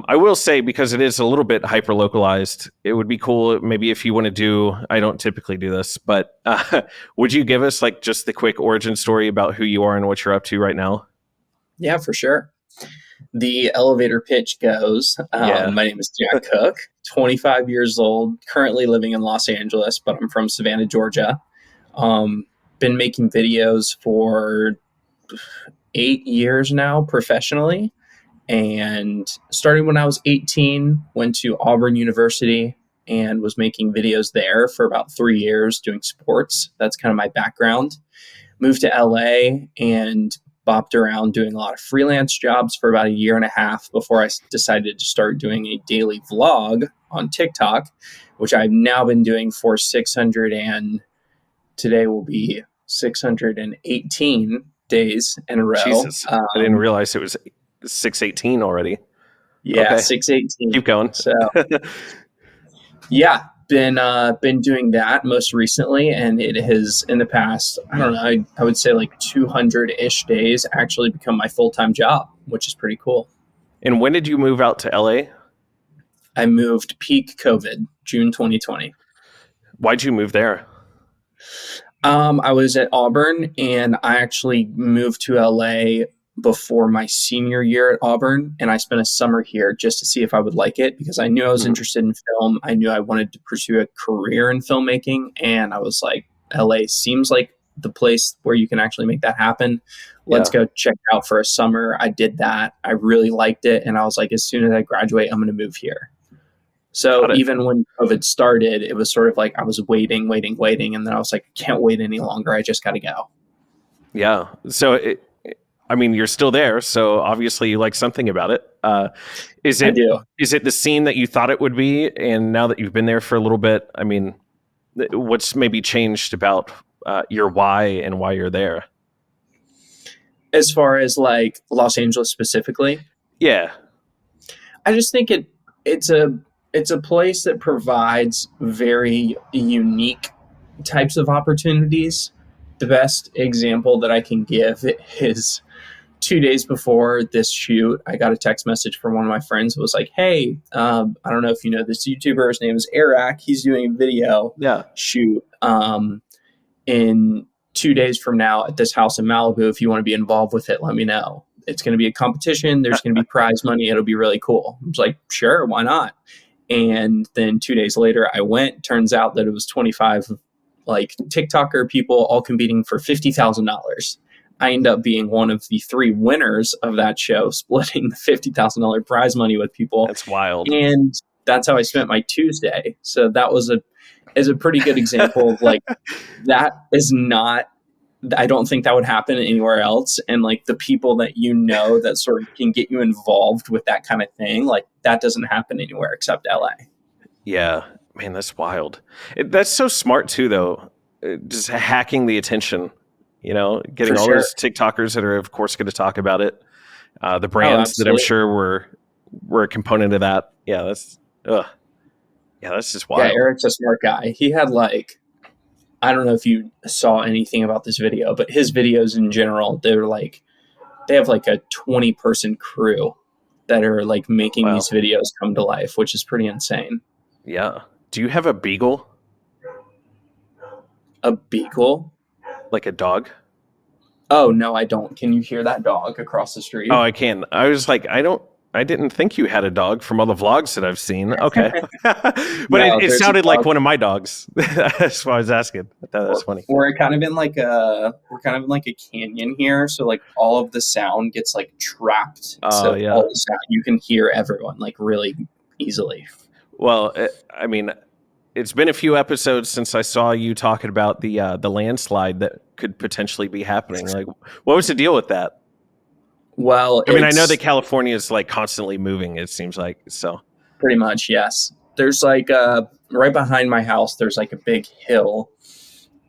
I will say, because it is a little bit hyper localized, it would be cool maybe if you want to do. I don't typically do this, but would you give us like just the quick origin story about who you are and what you're up to right now? Yeah, for sure. The elevator pitch goes, Yeah. my name is Jack Cook, 25 years old, currently living in Los Angeles, but I'm from Savannah, Georgia. Um, been making videos for 8 years now professionally, and started when I was 18, went to Auburn University and was making videos there for about 3 years doing sports. That's kind of my background. Moved to LA and bopped around doing a lot of freelance jobs for about a year and a half before I decided to start doing a daily vlog on TikTok, which I've now been doing for 600 and today will be 618 days in a row. Jesus, I didn't realize it was 6:18 already. Yeah, Okay, 618. keep going. So yeah, been doing that most recently, and it has in the past, I don't know, I would say like 200-ish days actually become my full-time job, which is pretty cool. And when did you move out to LA? I moved peak COVID, June 2020. Why'd you move there? I was at Auburn, and I actually moved to LA before my senior year at Auburn, and I spent a summer here just to see if I would like it because I knew I was Mhm. interested in film. I knew I wanted to pursue a career in filmmaking, and I was like, LA seems like the place where you can actually make that happen. Let's Yeah, go check it out for a summer. I did that. I really liked it, and I was like, as soon as I graduate, I'm going to move here. So got it. even when COVID started, it was sort of like I was waiting. And then I was like, I can't wait any longer. I just got to go. Yeah. So, I mean, you're still there, so obviously you like something about it. Is I it do. is it the scene that you thought it would be, and now that you've been there for a little bit, I mean, what's maybe changed about your why and why you're there? As far as like Los Angeles specifically, Yeah. I just think it's a place that provides very unique types of opportunities. The best example that I can give is 2 days before this shoot, I got a text message from one of my friends who was like, "Hey, I don't know if you know this YouTuber. His name is Eric. He's doing a video Yeah. shoot in 2 days from now at this house in Malibu. If you want to be involved with it, let me know. It's going to be a competition. There's going to be prize money. It'll be really cool." I was like, "Sure, why not?" And then 2 days later, I went. Turns out that it was 25 like TikToker people all competing for $50,000. I end up being one of the three winners of that show, splitting the $50,000 prize money with people, That's wild. and that's how I spent my Tuesday. So that was a pretty good example of like that is not. I don't think that would happen anywhere else. And like the people that you know that sort of can get you involved with that kind of thing, like that doesn't happen anywhere except LA. Yeah. Man, that's wild. That's so smart too, though. Just hacking the attention. For Getting all sure. those TikTokers that are, of course, going to talk about it. The Oh, brands that I'm absolutely. sure were a component of that. Yeah, that's just Yeah, wild. Eric's a smart guy. He had like, I don't know if you saw anything about this video, but his videos in general, they have like a 20-person crew that are like making Wow. these videos come to life, which is pretty insane. Yeah. Do you have a beagle, A beagle? like a dog? Oh, no, I don't. Can you hear that dog across the Oh, street? I can. I was like, I didn't think you had a dog from all the vlogs that I've seen. Okay. But No, it there's a sounded like dog. one of my dogs. That's why I was asking. I thought that was funny. We're kind of in like a canyon here, so like all of the sound gets like trapped. Oh, So all yeah. the sound you can hear everyone like really easily. Well, I mean, it's been a few episodes since I saw you talking about the landslide that could potentially be happening. Like, what was the deal with that? Well, I mean, I know that it's California is like constantly moving. It seems like so. pretty much yes. There's like right behind my house. There's like a big hill,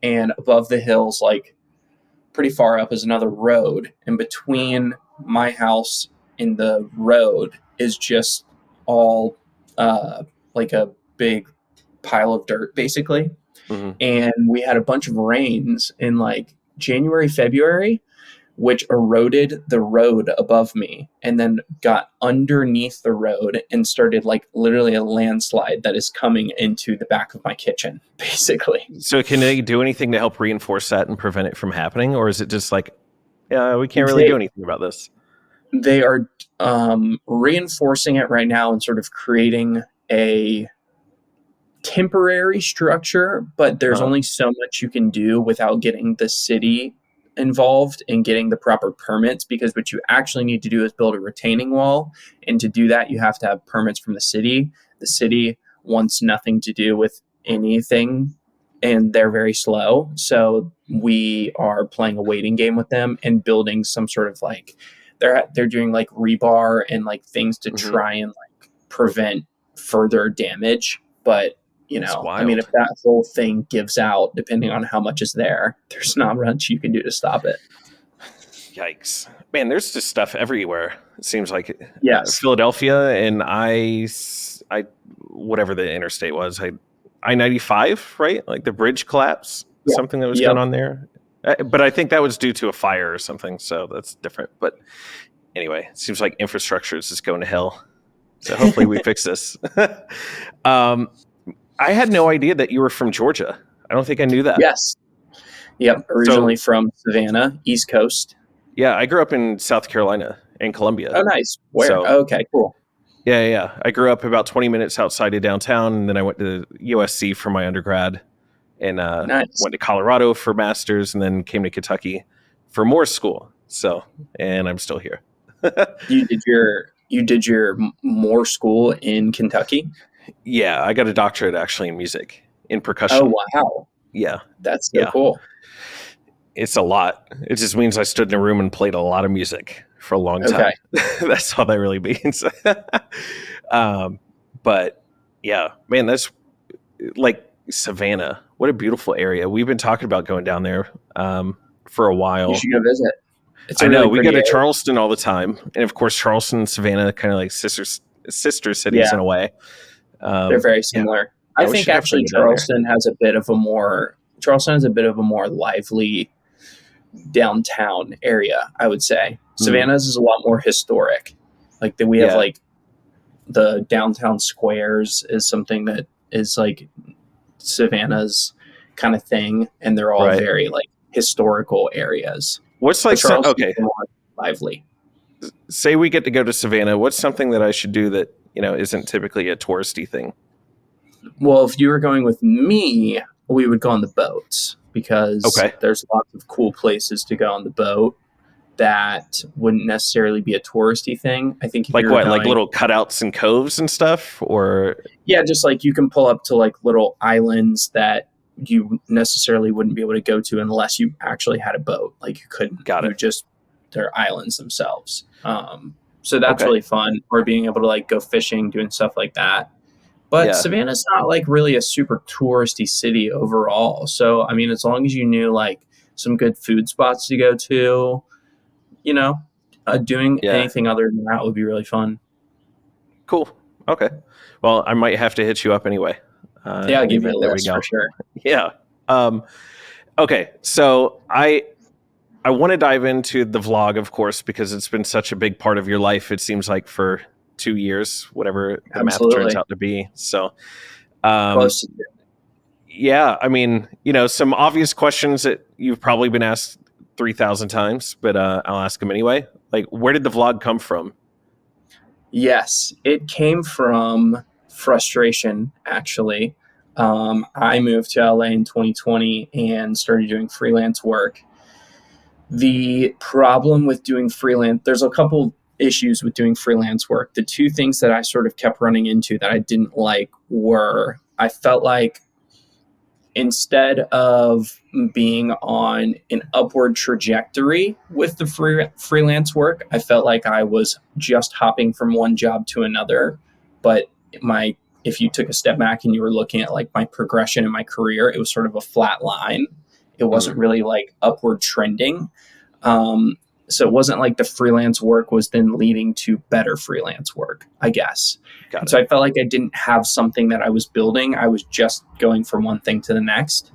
and above the hills, like pretty far up, is another road. And between my house and the road is just all like a big pile of dirt, basically. Hmm. And we had a bunch of rains in like January, February, which eroded the road above me and then got underneath the road and started like literally a landslide that is coming into the back of my kitchen, basically. So can they do anything to help reinforce that and prevent it from happening, or is it just like, yeah, we can't really do They anything about this? they are reinforcing it right now and sort of creating a temporary structure, but there's Uh, only so much you can do without getting the city involved and getting the proper permits, because what you actually need to do is build a retaining wall. And to do that, you have to have permits from the city. The city wants nothing to do with anything and they're very slow. So we are playing a waiting game with them and building some sort of like they're doing like rebar and like things to mhm. try and like prevent further damage. But It's I mean, if wild. that whole thing gives out, depending on how much is there, there's not much you can do to stop it. Yikes. Man, there's just stuff everywhere. It seems like Yes. Philadelphia and whatever the interstate was, I-95, right? Like the bridge collapse, Yeah. something that was going Yep. on there. But I think that was due to a fire or something, so that's different. But anyway, it seems like infrastructure is just going to hell. So hopefully we fix this. um, I had no idea that you were from Georgia. I don't think I knew that. Yes. Yep. Originally So from Savannah, East Coast. yeah, I grew up in South Carolina and Columbia. Oh, nice. Where? So Okay, cool. yeah. I grew up about 20 minutes outside of downtown, and then I went to USC for my undergrad, and Nice. went to Colorado for masters, and then came to Kentucky for more school. So, and I'm still here. You did your more school in Kentucky? Yeah, I got a doctorate actually in music, in Oh, percussion. wow. Yeah, That's so yeah. cool. It's a lot. It just means I stood in a room and played a lot of music for a long Okay. time. That's all that really means. um, but yeah, man, that's like Savannah. What a beautiful area. We've been talking about going down there for a You while. should go visit. It's I a know really we go pretty to area. Charleston all the time, and of course, Charleston and Savannah kind of like sister cities Yeah, in a way. they're very Yeah, similar. I yeah, we think should definitely actually go down there. Charleston has a bit of a more lively downtown area, I would say. Mm, Savannah's is a lot more historic. Like that we have yeah, like the downtown squares is something that is like Savannah's kind of thing, and they're all right. very like historical areas. What's But like Charleston's okay? more lively. Say we get to go to Savannah. What's something that I should do that isn't typically a touristy thing? Well, if you were going with me, we would go on the boats because Okay, there's lots of cool places to go on the boat that wouldn't necessarily be a touristy thing. I think if you like were what? Like going, little cutouts and coves and stuff, or yeah, just like you can pull up to like little islands that you necessarily wouldn't be able to go to unless you actually had a boat. Like you couldn't, got you it. just, they're islands themselves. So that's Okay, really fun. Or being able to like go fishing, doing stuff like that. But yeah, Savannah's not like really a super touristy city overall. So, I mean, as long as you knew like some good food spots to go to, you know, doing yeah, anything other than that would be really fun. cool. Okay, well, I might have to hit you up anyway Yeah, I'll in the give you a event that we list for go. sure. Yeah. Um, okay, so I want to dive into the vlog, of course, because it's been such a big part of your life. It seems like for 2 years, whatever the math turns Absolutely. out to be. So, um, Close to yeah, I mean, some obvious questions that you've probably been asked 3,000 times, but I'll ask them anyway. Like, where did the vlog come from? Yes, it came from frustration, actually. I moved to LA in 2020 and started doing freelance work. The problem with doing freelance, there's a couple issues with doing freelance work. The two things that I sort of kept running into that I didn't like were I felt like instead of being on an upward trajectory with the freelance work, I felt like I was just hopping from one job to another. But my if you took a step back and you were looking at like my progression in my career, it was sort of a flat line. It Mm, wasn't really like upward trending. Um, so it wasn't like the freelance work was then leading to better freelance work, I guess. got And it. so I felt like I didn't have something that I was building. I was just going from one thing to the next.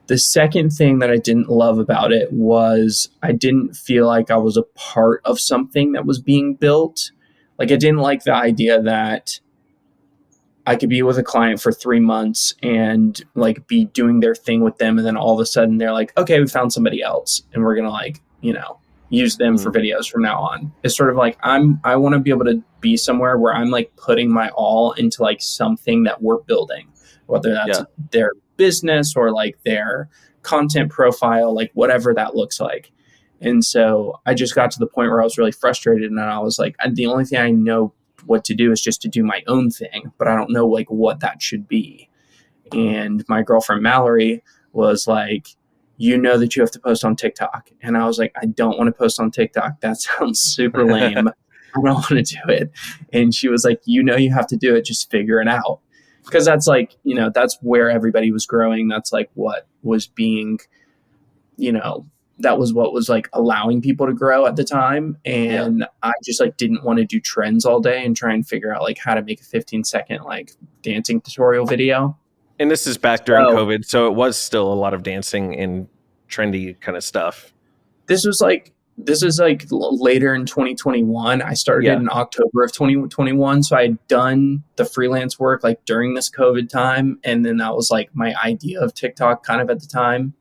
The second thing that I didn't love about it was I didn't feel like I was a part of something that was being built. Like, I didn't like the idea that I could be with a client for 3 months and like be doing their thing with them. And then all of a sudden they're like, okay, we found somebody else and we're going to like, use them for Mm, videos from now on. It's sort of like, I want to be able to be somewhere where I'm like putting my all into like something that we're building, whether that's yeah. their business or like their content profile, like whatever that looks like. And so I just got to the point where I was really frustrated and I was like, the only thing I know what to do is just to do my own thing, but I don't know like what that should be. And my girlfriend Mallory was like, you know that you have to post on TikTok. And I was like, I don't want to post on TikTok. That sounds super lame. I don't want to do it. And she was like, you have to do it. Just figure it out. Because that's like, that's where everybody was growing. That's like what was being, you know, that was what was like allowing people to grow at the time. Yeah. And I just like didn't want to do trends all day and try and figure out like how to make a 15-second like dancing tutorial video. And this is back during So COVID, so it was still a lot of dancing and trendy kind of stuff. this is like later in 2021. I started Yeah. in October of 2021. So I had done the freelance work like during this COVID time. And then that was like my idea of TikTok kind of at the time.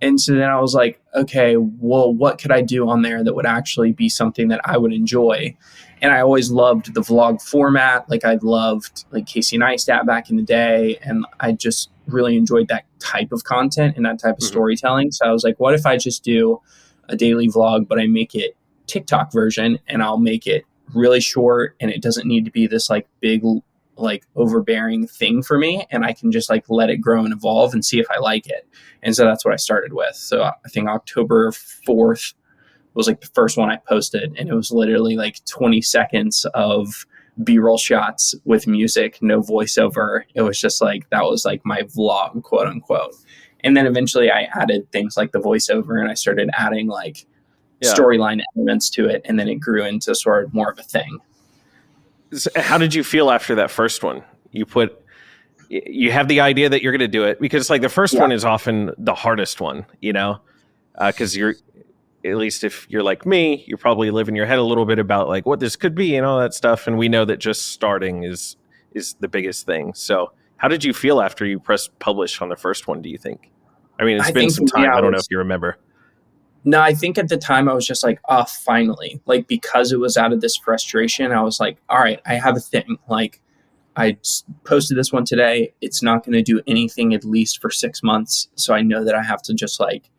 And so then I was like, okay, well, what could I do on there that would actually be something that I would enjoy? And I always loved the vlog format. Like I loved like Casey Neistat back in the day. And I just really enjoyed that type of content and that type of Hmm. storytelling. So I was like, what if I just do a daily vlog, but I make it TikTok version and I'll make it really short and it doesn't need to be this like big, like overbearing thing for me. And I can just like let it grow and evolve and see if I like it. And so that's what I started with. So I think October 4th was like the first one I posted. And it was literally like 20 seconds of B-roll shots with music, no voiceover. It was just like, that was like my vlog, quote unquote. And then eventually I added things like the voiceover and I started adding like Yeah. storyline elements to it. And then it grew into sort of more of a thing. How did you feel after that first one? You have the idea that you're going to do it because like the first Yeah. one is often the hardest one, because you're, at least if you're like me, you probably live in your head a little bit about like what this could be and all that stuff. And we know that just starting is the biggest thing. So how did you feel after you pressed publish on the first one, do you think? I mean, it's I been think some for me, time. I don't know if you remember. no, I think at the time I was just like, oh, finally. Like, because it was out of this frustration, I was like, all right, I have a thing. Like, I posted this one today. It's not going to do anything at least for 6 months. So I know that I have to just like,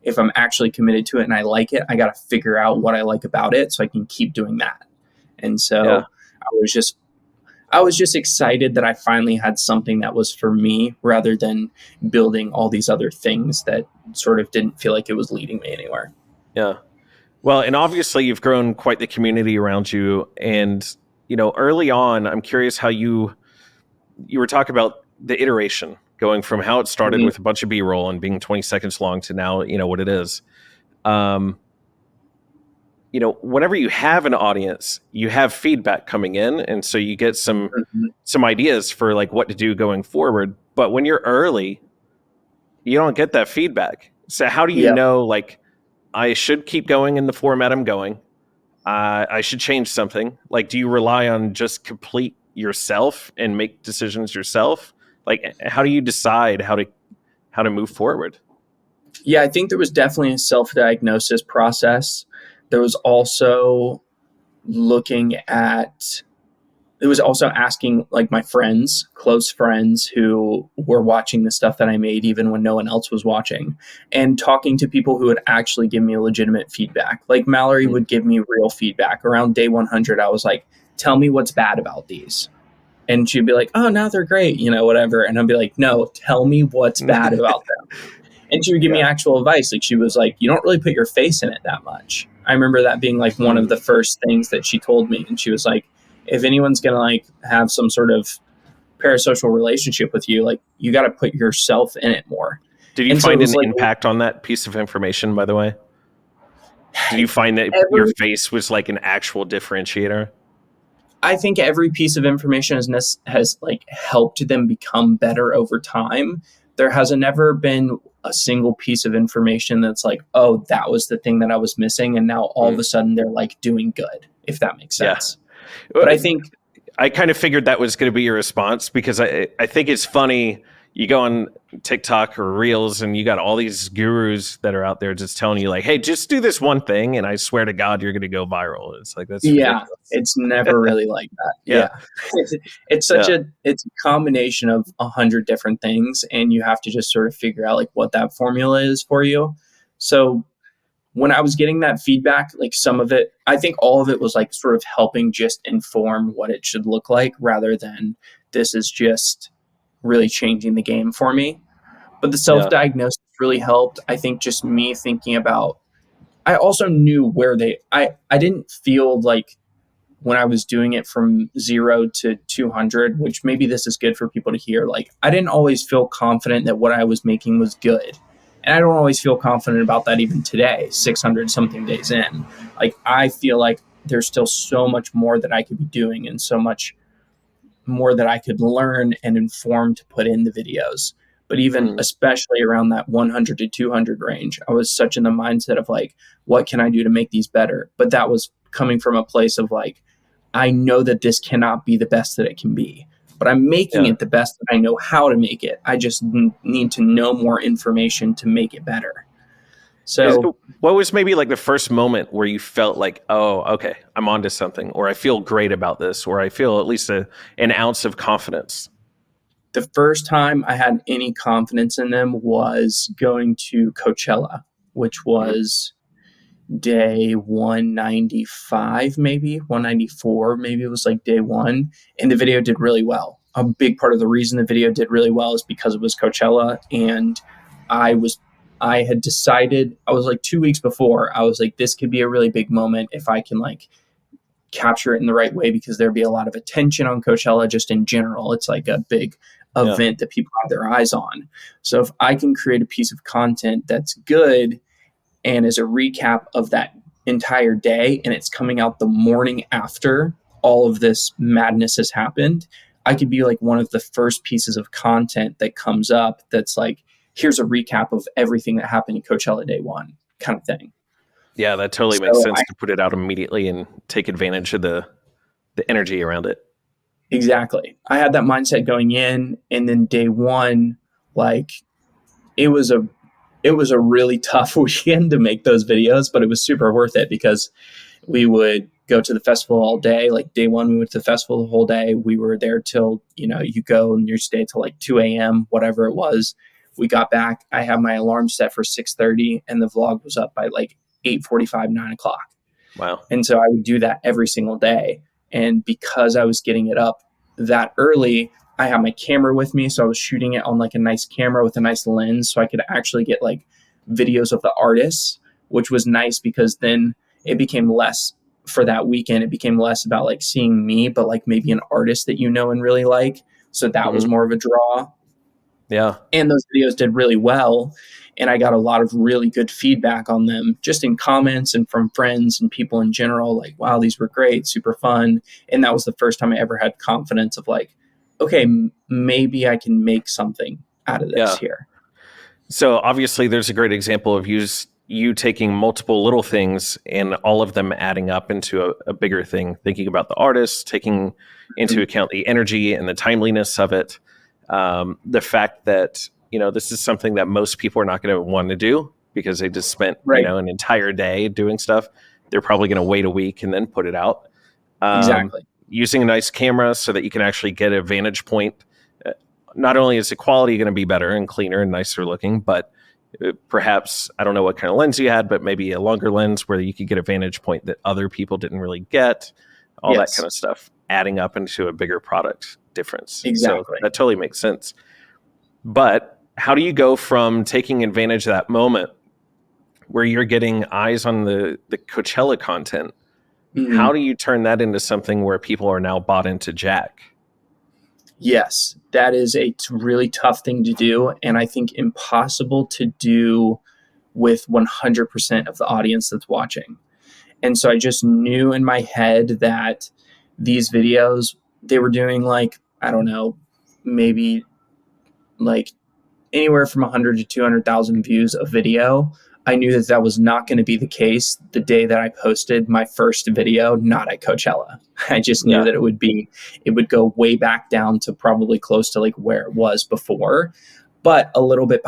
if I'm actually committed to it and I like it, I got to figure out what I like about it so I can keep doing that. And Yeah. so I was just excited that I finally had something that was for me rather than building all these other things that sort of didn't feel like it was leading me anywhere. Yeah. Well, and obviously you've grown quite the community around you. And, early on, I'm curious how you were talking about the iteration going from how it started Mhm. with a bunch of B-roll and being 20 seconds long to now, what it is. Um, whenever you have an audience, you have feedback coming in. And so you get some Mhm. ideas for like what to do going forward. But when you're early, you don't get that feedback. So how do you Yeah. know, like, I should keep going in the format I'm going? I should change something. Like, do you rely on just complete yourself and make decisions yourself? Like, how do you decide how to move forward? Yeah, I think there was definitely a self-diagnosis process. There was also looking at it was also asking like my friends, close friends who were watching the stuff that I made even when no one else was watching, and talking to people who would actually give me legitimate feedback. Like Mallory Mm. would give me real feedback. Around day 100, I was like, "Tell me what's bad about these." And she'd be like, "Oh, no, they're great, whatever." And I'd be like, "No, tell me what's bad about them." And she would give me Yeah. actual advice. Like she was like, "You don't really put your face in it that much." I remember that being like one of Mm. the first things that she told me. And she was like, if anyone's gonna like have some sort of parasocial relationship with you, like you got to put yourself in it more. Did you And so it find was an like impact on that piece of information, by the way? Did you find that your every face was like an actual differentiator? I think every piece of information has like helped them become better over time. there hasn't ever been a single piece of information that's like, oh, that was the thing that I was missing. And now all of Mm, a sudden they're like doing good, if that makes yeah. sense. But Well, I think, I kind of figured that was going to be your response because I think it's funny. You go on TikTok or Reels and you got all these gurus that are out there just telling you like, "Hey, just do this one thing, and I swear to God, you're going to go viral." It's like that's yeah, ridiculous. it's never really like that. Yeah, Yeah. It's such yeah, it's a combination of 100 different things, and you have to just sort of figure out like what that formula is for you. So when I was getting that feedback, like some of it, I think all of it was like sort of helping just inform what it should look like rather than this is just really changing the game for me. But the self yeah. diagnosis really helped. I think just me thinking about, I also knew where I didn't feel like when I was doing it from 0 to 200, which maybe this is good for people to hear, like I didn't always feel confident that what I was making was good. And I don't always feel confident about that even today, 600 something days in. Like I feel like there's still so much more that I could be doing and so much more that I could learn and inform to put in the videos. But even Mm, especially around that 100 to 200 range, I was such in the mindset of like, what can I do to make these better? But that was coming from a place of like, I know that this cannot be the best that it can be, but I'm making yeah. it the best that I know how to make it. I just need to know more information to make it better. Is So what was maybe like the first moment where you felt like, oh, okay, I'm onto something, or I feel great about this, or I feel at least an ounce of confidence. the first time I had any confidence in them was going to Coachella, which Mhm. was day 195, maybe 194, maybe it was like day one. And the video did really well. A big part of the reason the video did really well is because it was Coachella. And I was, I had decided, I was like 2 weeks before, I was like, this could be a really big moment if I can like capture it in the right way because there'd be a lot of attention on Coachella just in general. It's like a big Yeah, event that people have their eyes on. So if I can create a piece of content that's good and is a recap of that entire day and it's coming out the morning after all of this madness has happened, I could be like one of the first pieces of content that comes up that's like, here's a recap of everything that happened in Coachella day one kind of thing. yeah, that totally makes So sense to put it out immediately and take advantage of the energy around it. exactly. I had that mindset going in, and then day one, like it was a it was a really tough weekend to make those videos, but it was super worth it because we would go to the festival all day. Like day one, we went to the festival the whole day. We were there till, you go and you stay till like 2 a.m., whatever it was. We got back. I had my alarm set for 6:30 and the vlog was up by like 8:45, 9 o'clock. Wow. And so I would do that every single day. And because I was getting it up that early, I had my camera with me. So I was shooting it on like a nice camera with a nice lens. So I could actually get like videos of the artists, which was nice because then it became less for that weekend. It became less about like seeing me, but like maybe an artist that you know and really like. So that was Hmm. more of a draw. Yeah, And those videos did really well. And I got a lot of really good feedback on them just in comments and from friends and people in general, like, wow, these were great, super fun. And that was the first time I ever had confidence of like, okay, maybe I can make something out of this yeah. here. So obviously, there's a great example of you taking multiple little things and all of them adding up into a bigger thing. Thinking about the artist, taking into Mhm. account the energy and the timeliness of it, the fact that this is something that most people are not going to want to do because they just spent Right. an entire day doing stuff. They're probably going to wait a week and then put it out. Um, Exactly. Using a nice camera so that you can actually get a vantage point. Not only is the quality going to be better and cleaner and nicer looking, but perhaps, I don't know what kind of lens you had, but maybe a longer lens where you could get a vantage point that other people didn't really get, all that kind Yes, of stuff, adding up into a bigger product difference. So exactly. that totally makes sense. But how do you go from taking advantage of that moment where you're getting eyes on the Coachella content? How Mhm. do you turn that into something where people are now bought into Jack? Yes, that is a really tough thing to do. And I think impossible to do with 100% of the audience that's watching. And so I just knew in my head that these videos, they were doing like, I don't know, maybe like anywhere from 100 to 200,000 views a video. I knew that that was not going to be the case the day that I posted my first video, not at Coachella. I just knew Yeah. that it would go way back down to probably close to like where it was before, but a little bit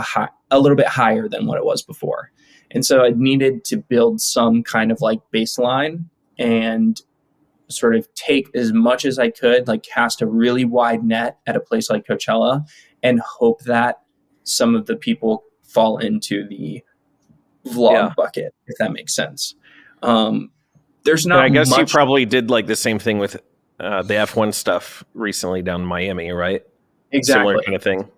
a little bit higher than what it was before. And so I needed to build some kind of like baseline and sort of take as much as I could, like cast a really wide net at a place like Coachella and hope that some of the people fall into the Yeah. vlog bucket, if that makes sense. Um, there's And I not guess you much probably did like the same thing with the F1 stuff recently down in Miami, right? Similar kind exactly. of thing.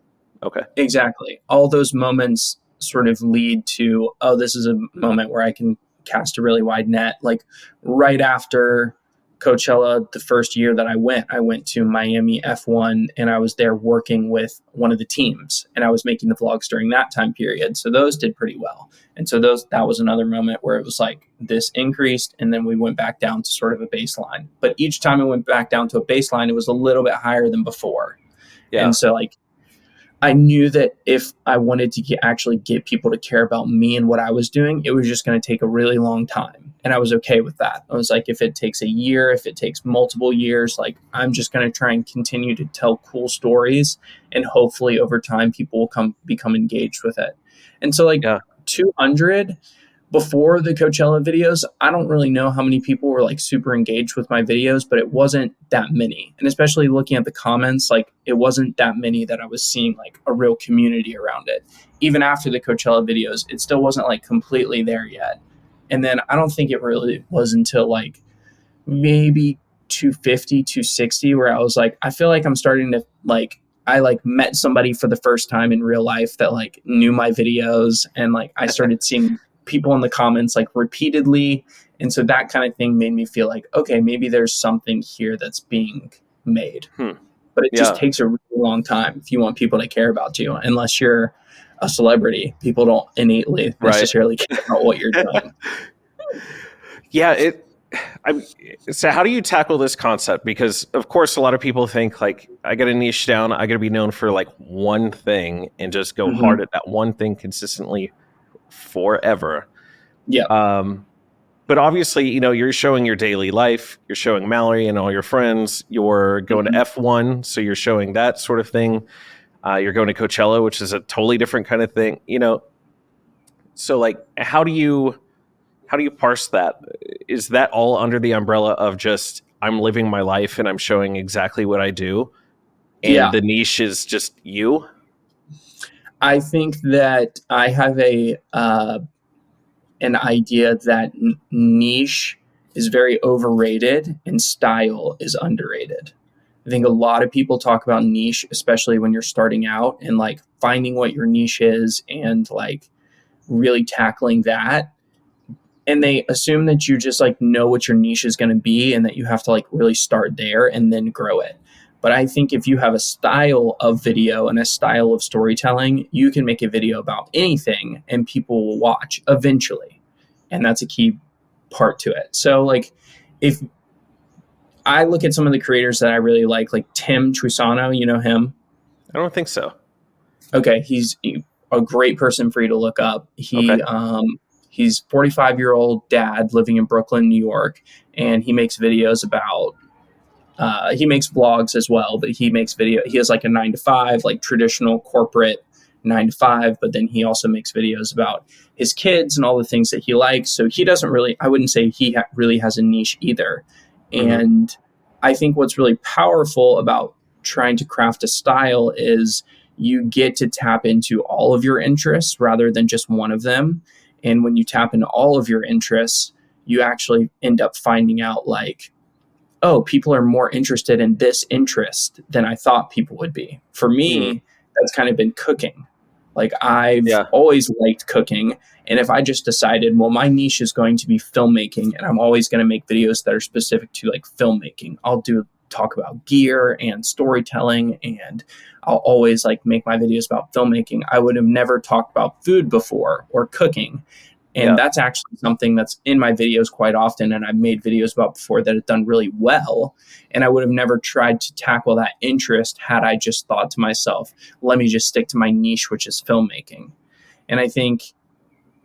Okay. Exactly. All those moments sort of lead to, oh, this is a moment where I can cast a really wide net. Like right after Coachella, the first year that I went to Miami F1 and I was there working with one of the teams and I was making the vlogs during that time period. So those did pretty well. And so that was another moment where it was like this increased and then we went back down to sort of a baseline. But each time it went back down to a baseline, it was a little bit higher than before. Yeah. And so like I knew that if I wanted to actually get people to care about me and what I was doing, it was just going to take a really long time. And I was okay with that. I was like, if it takes a year, if it takes multiple years, like I'm just going to try and continue to tell cool stories. And hopefully over time, people will become engaged with it. And so like Yeah. 200 before the Coachella videos, I don't really know how many people were like super engaged with my videos, but it wasn't that many. And especially looking at the comments, like it wasn't that many that I was seeing like a real community around it. Even after the Coachella videos, it still wasn't like completely there yet. And then I don't think it really was until like maybe 250, 260 where I was like, I feel like I'm starting to like I like met somebody for the first time in real life that like knew my videos and like I started seeing people in the comments like repeatedly. And so that kind of thing made me feel like, okay, maybe there's something here that's being made. Hmm. But it just Yeah. takes a really long time if you want people to care about you, unless you're a celebrity. People don't innately Right. necessarily care about what you're doing. Yeah. So how do you tackle this concept? Because of course, a lot of people think like, I got to niche down. I got to be known for like one thing and just go Mm-hmm. hard at that one thing consistently forever. Yeah. But obviously, you're showing your daily life. You're showing Mallory and all your friends. You're going to Mm-hmm. F1, so you're showing that sort of thing. You're going to Coachella, which is a totally different kind of thing. So like, how do you parse that? Is that all under the umbrella of just I'm living my life and I'm showing exactly what I do, and Yeah. the niche is just you? I think that I have an idea that niche is very overrated and style is underrated. I think a lot of people talk about niche, especially when you're starting out and like finding what your niche is and like really tackling that. And they assume that you just like know what your niche is going to be and that you have to like really start there and then grow it. But I think if you have a style of video and a style of storytelling, you can make a video about anything and people will watch eventually. And that's a key part to it. So like if I look at some of the creators that I really like Tim Trusano, you know him? I don't think so. Okay, he's a great person for you to look up. Okay. He's 45-year-old dad living in Brooklyn, New York, and he makes videos about he makes vlogs as well, but he makes video. He has like a 9 to 5, like traditional corporate 9 to 5, but then he also makes videos about his kids and all the things that he likes. So he doesn't really, I wouldn't say he really has a niche either. Mm-hmm. And I think what's really powerful about trying to craft a style is you get to tap into all of your interests rather than just one of them. And when you tap into all of your interests, you actually end up finding out like, oh, people are more interested in this interest than I thought people would be. For Mm. me, that's kind of been cooking. Like I've Yeah. always liked cooking. And if I just decided, well, my niche is going to be filmmaking and I'm always going to make videos that are specific to like filmmaking, I'll talk about gear and storytelling and I'll always like make my videos about filmmaking. I would have never talked about food before or cooking. And Yeah. that's actually something that's in my videos quite often. And I've made videos about before that have done really well. And I would have never tried to tackle that interest had I just thought to myself, let me just stick to my niche, which is filmmaking. And I think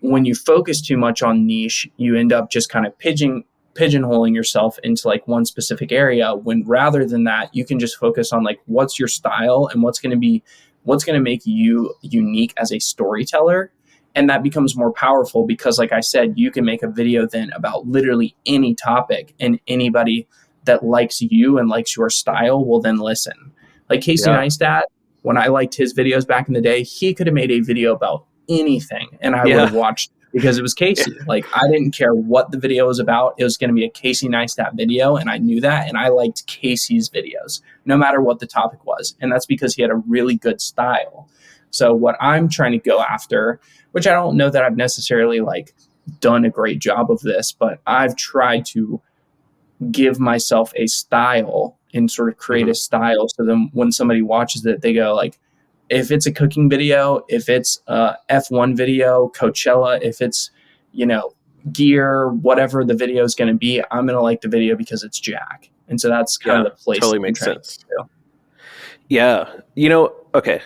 when you focus too much on niche, you end up just kind of pigeonholing yourself into like one specific area, when rather than that, you can just focus on like what's your style and what's going to make you unique as a storyteller. And that becomes more powerful because, like I said, you can make a video then about literally any topic, and anybody that likes you and likes your style will then listen. Like Casey Yeah. Neistat, when I liked his videos back in the day, he could have made a video about anything and I would Yeah. have watched, because it was Casey. Like, I didn't care what the video was about. It was going to be a Casey Neistat video, and I knew that, and I liked Casey's videos no matter what the topic was. And that's because he had a really good style. So what I'm trying to go after, which I don't know that I've necessarily like done a great job of this, but I've tried to give myself a style and sort of create Mhm. a style, so then when somebody watches it, they go like, if it's a cooking video, if it's a F1 video, Coachella, if it's, you know, gear, whatever the video is going to be, I'm going to like the video because it's Jack. And so that's kind Yeah. of the place Totally that I'm makes trying to sense. get to. Yeah. Okay.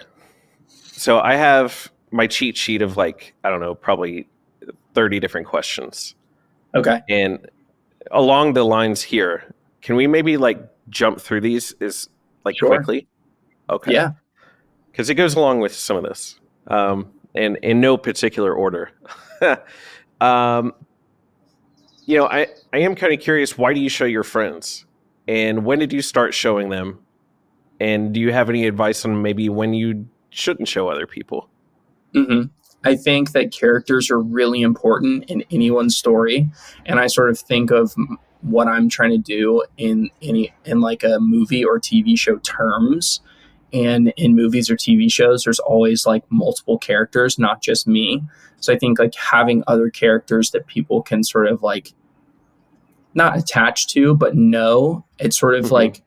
So I have my cheat sheet of like, I don't know, probably 30 different questions. Okay. And along the lines here, can we maybe like jump through these is like Sure. quickly? Okay. Yeah. Because it goes along with some of this. And in no particular order. um, I am kind of curious, why do you show your friends? And when did you start showing them? And do you have any advice on maybe when you shouldn't show other people? hmm I think that characters are really important in anyone's story, and I sort of think of what I'm trying to do in like a movie or TV show terms. And in movies or TV shows, there's always like multiple characters, not just me. So I think like having other characters that people can sort of like not attach to, but know, it's sort of Hmm. like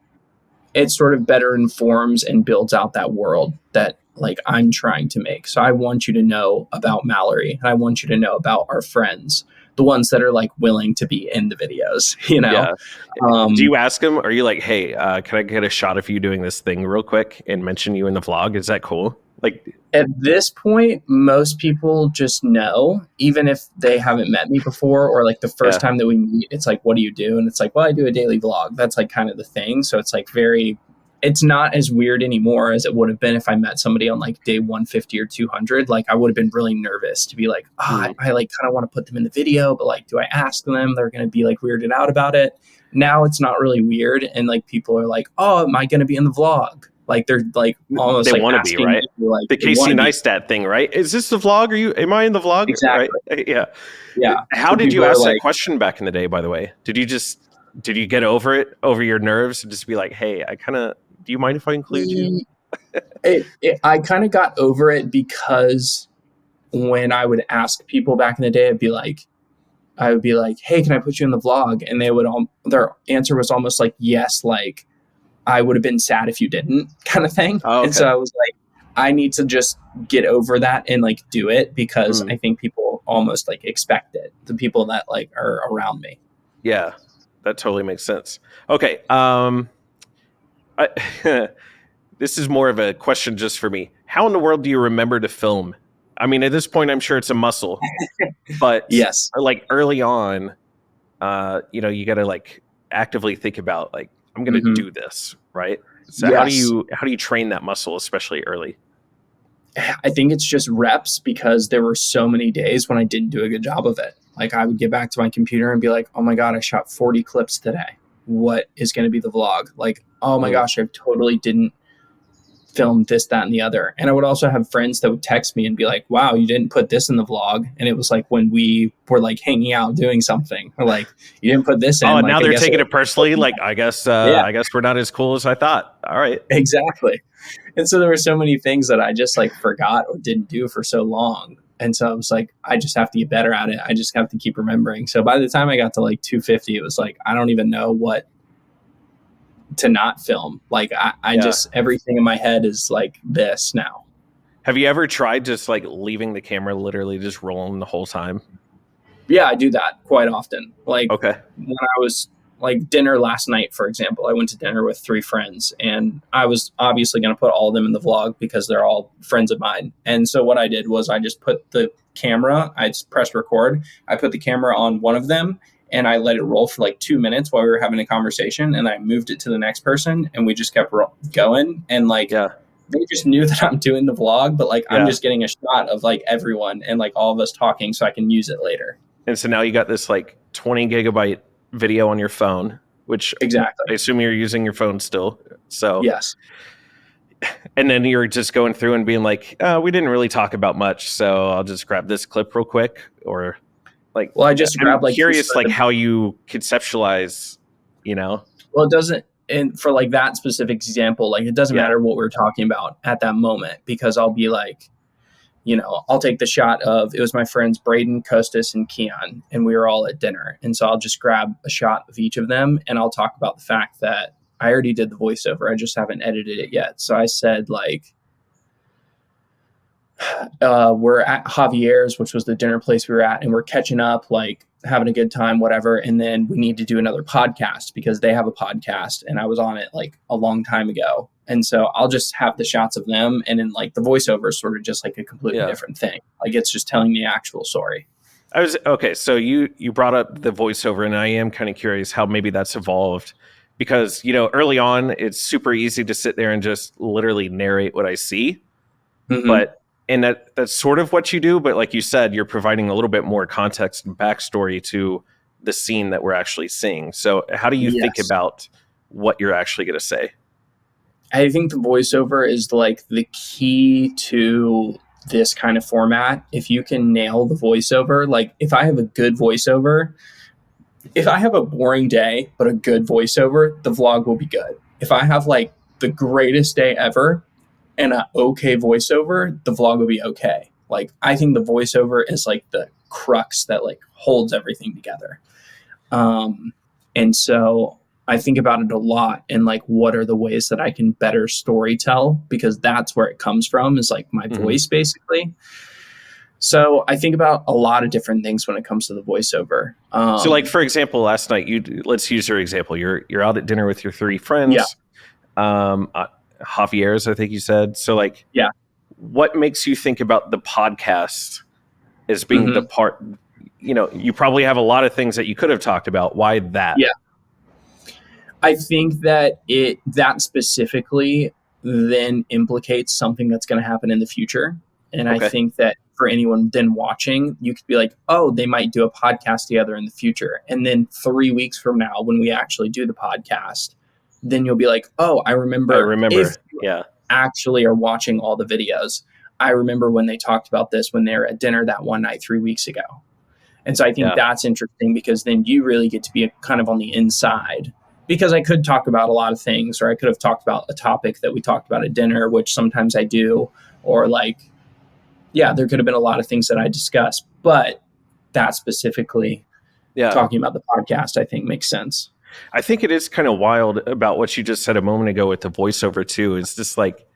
it sort of better informs and builds out that world that like I'm trying to make. So I want you to know about Mallory, and I want you to know about our friends, the ones that are like willing to be in the videos, you know? Yeah. Do Um, you ask them? Are you like, hey, can I get a shot of you doing this thing real quick and mention you in the vlog? Is that cool? Like, at this point, most people just know, even if they haven't met me before, or like the first yeah. time that we meet, it's like, what do you do? And it's like, well, I do a daily vlog. That's like kind of the thing. So it's like it's not as weird anymore as it would have been if I met somebody on like day 150 or 200. Like, I would have been really nervous to be like, Mhm. I like kind of want to put them in the video, but like, do I ask them? They're going to be like weirded out about it. Now it's not really weird. And like, people are like, oh, am I going to be in the vlog? Like, they're like almost They like want to be, asking right? me, like The they want Casey to be. Neistat thing, right? Is this the vlog? Am I in the vlog? Right? Exactly. Yeah. Yeah. How So did you people are ask that like, question back in the day, by the way? Did you get over your nerves and just be like, hey, do you mind if I include you? I kind of got over it because when I would ask people back in the day, I would be like, hey, can I put you in the vlog? And their answer was almost like, yes, like I would have been sad if you didn't, kind of thing. Oh, And so okay. I was like, I need to just get over that and like do it, because Mm, I think people almost like expect it, the people that like are around me. yeah, that totally makes sense. Okay. I, this is more of a question just for me. How in the world do you remember to film? I mean, at this point, I'm sure it's a muscle, but Yes. like early on, you got to like actively think about like, I'm going to hmm do this, right? So Yes. how do you train that muscle, especially early? I think it's just reps, because there were so many days when I didn't do a good job of it. Like, I would get back to my computer and be like, oh my God, I shot 40 clips today. What is going to be the vlog? Like, oh my Mm, gosh, I totally didn't film this, that, and the other. And I would also have friends that would text me and be like, wow, you didn't put this in the vlog. And it was like when we were like hanging out doing something, or like, you didn't put this oh, in. and now Like, I they're guess taking it personally. Like, yeah, I guess we're not as cool as I thought. All right. exactly. And so there were so many things that I just like forgot or didn't do for so long. And so I was like, I just have to get better at it. I just have to keep remembering. So by the time I got to like 250, it was like, I don't even know what to not film. Like, I Yeah. just, everything in my head is like this now. Have you ever tried just like leaving the camera literally just rolling the whole time? Yeah, I do that quite often. Like Okay. when I was like dinner last night, for example, I went to dinner with 3 friends and I was obviously going to put all of them in the vlog because they're all friends of mine. And so what I did was I just put the camera, I just pressed record. I put the camera on one of them and I let it roll for like 2 minutes while we were having a conversation. And I moved it to the next person and we just kept going. And like, Yeah. they just knew that I'm doing the vlog, but like, I'm Yeah. just getting a shot of like everyone and like all of us talking so I can use it later. And so now you got this like 20 gigabyte video on your phone, which Exactly. I assume you're using your phone still. So, Yes. and then you're just going through and being like, we didn't really talk about much, so I'll just grab this clip real quick. Or like, Well, I just I'm grabbed like curious, like how you conceptualize, you know? well, it doesn't, and for like that specific example, like it doesn't Yeah. matter what we're talking about at that moment because I'll be like, I'll take the shot of it was my friends Braden, Costas, and Keon, and we were all at dinner. And so I'll just grab a shot of each of them and I'll talk about the fact that I already did the voiceover. I just haven't edited it yet. So I said like, we're at Javier's, which was the dinner place we were at, and we're catching up, like having a good time, whatever. And then we need to do another podcast because they have a podcast and I was on it like a long time ago. And so I'll just have the shots of them. And then like the voiceover is sort of just like a completely different thing. Like it's just telling the actual story. Okay. So you brought up the voiceover, and I am kind of curious how maybe that's evolved because, early on, it's super easy to sit there and just literally narrate what I see. Mm-hmm. And that's sort of what you do, but like you said, you're providing a little bit more context and backstory to the scene that we're actually seeing. So how do you think Yes. about what you're actually going to say? I think the voiceover is like the key to this kind of format. If you can nail the voiceover, like if I have a good voiceover, if I have a boring day but a good voiceover, the vlog will be good. If I have like the greatest day ever and an okay voiceover, the vlog will be okay. Like I think the voiceover is like the crux that like holds everything together. And so I think about it a lot and like what are the ways that I can better story tell because that's where it comes from is like my voice basically. So I think about a lot of different things when it comes to the voiceover. So like, for example, last night, let's use your example. You're out at dinner with your 3 friends. Javier's, I think you said. So like, Yeah. what makes you think about the podcast as being the part, you probably have a lot of things that you could have talked about. Why that? Yeah. I think that that specifically then implicates something that's going to happen in the future. And I think that for anyone then watching, you could be like, oh, they might do a podcast together in the future. And then 3 weeks from now, when we actually do the podcast, then you'll be like, oh, I remember. If you actually are watching all the videos, I remember when they talked about this when they were at dinner that one night 3 weeks ago. And so I think that's interesting because then you really get to be kind of on the inside. Because I could talk about a lot of things, or I could have talked about a topic that we talked about at dinner, which sometimes I do, or like, there could have been a lot of things that I discussed, but that specifically talking about the podcast, I think makes sense. I think it is kind of wild about what you just said a moment ago with the voiceover too. It's just like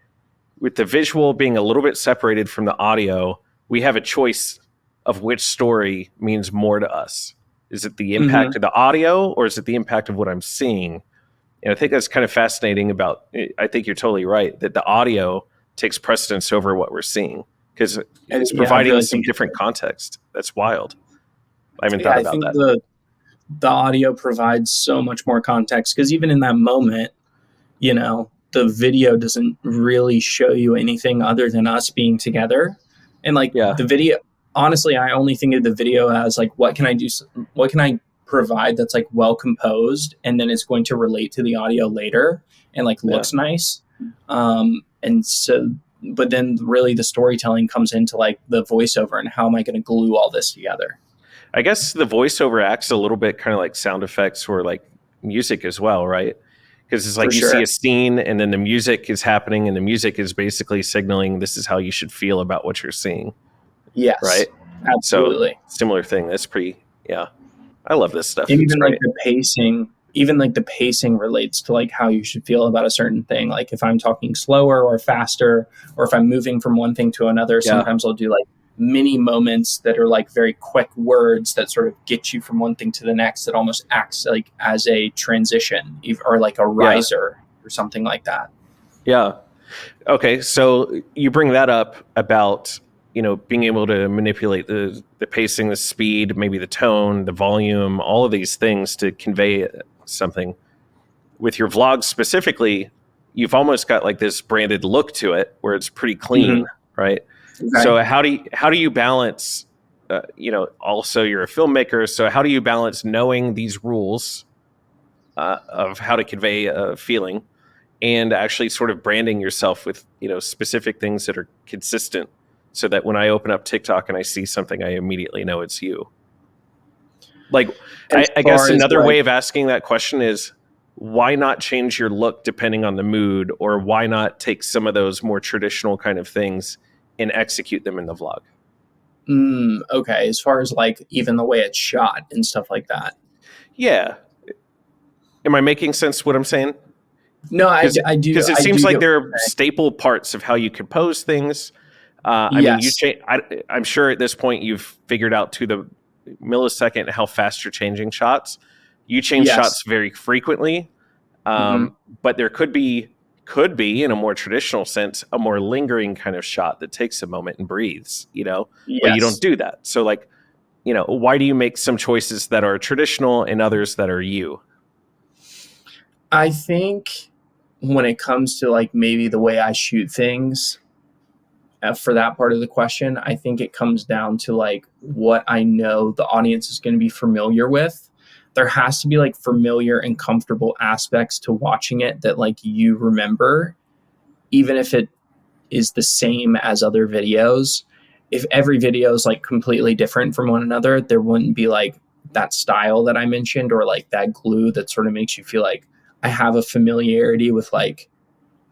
with the visual being a little bit separated from the audio, we have a choice of which story means more to us. Is it the impact of the audio or is it the impact of what I'm seeing? And I think that's kind of fascinating about, I think you're totally right, that the audio takes precedence over what we're seeing because it's providing some different context. That's wild. I haven't thought about that. The audio provides so much more context because even in that moment, the video doesn't really show you anything other than us being together. And like the video, honestly, I only think of the video as like, what can I do? What can I provide that's like well composed, and then it's going to relate to the audio later and like looks nice. And so, but then really the storytelling comes into like the voiceover and how am I going to glue all this together? I guess the voiceover acts a little bit kind of like sound effects or like music as well, right? Because it's like see a scene and then the music is happening and the music is basically signaling this is how you should feel about what you're seeing. Yes. Right? Absolutely. So, similar thing. That's pretty, I love this stuff. And even like the pacing relates to like how you should feel about a certain thing. Like if I'm talking slower or faster, or if I'm moving from one thing to another, sometimes I'll do like mini moments that are like very quick words that sort of get you from one thing to the next, that almost acts like as a transition or like a Yeah. riser or something like that. Yeah. Okay. So you bring that up about, being able to manipulate the pacing, the speed, maybe the tone, the volume, all of these things to convey something. With your vlogs specifically, you've almost got like this branded look to it where it's pretty clean, Mm-hmm. right? Okay. So how do you balance? Also you're a filmmaker, so how do you balance knowing these rules of how to convey a feeling and actually sort of branding yourself with specific things that are consistent, so that when I open up TikTok and I see something, I immediately know it's you. Like, As I guess far as another like, way of asking that question is, why not change your look depending on the mood, or why not take some of those more traditional kind of things and execute them in the vlog? okay, as far as like even the way it's shot and stuff like that. Yeah. Am I making sense what I'm saying? No, Because it I seems do like get what there you're are saying. staple parts of how you compose things. I mean, Yes. I'm sure at this point you've figured out to the millisecond how fast you're changing shots. You change Yes. shots very frequently, Hmm. but there could be in a more traditional sense a more lingering kind of shot that takes a moment and breathes. But you don't Yes. do that. So like, why do you make some choices that are traditional and others that are you? I think when it comes to like maybe the way I shoot things, for that part of the question, I think it comes down to like what I know the audience is going to be familiar with. There has to be like familiar and comfortable aspects to watching it that like you remember, even if it is the same as other videos. If every video is like completely different from one another, there wouldn't be like that style that I mentioned, or like that glue that sort of makes you feel like I have a familiarity with like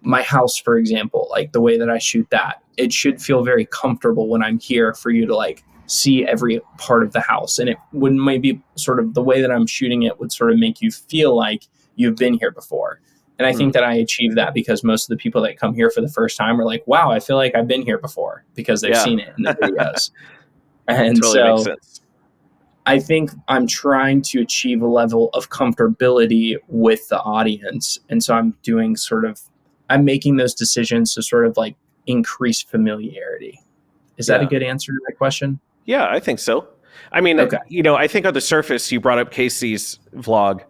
my house, for example, like the way that I shoot that. It should feel very comfortable when I'm here for you to like see every part of the house. And it would maybe sort of the way that I'm shooting it would sort of make you feel like you've been here before. And I Hmm. think that I achieve that because most of the people that come here for the first time are like, wow, I feel like I've been here before because they've Yeah. seen it in the videos. And Totally makes so sense. I think I'm trying to achieve a level of comfortability with the audience. And so I'm making those decisions to sort of like increase familiarity. Is that a Yeah. good answer to that question? Yeah, I think so. I mean, Okay. I think on the surface, you brought up Casey's vlog.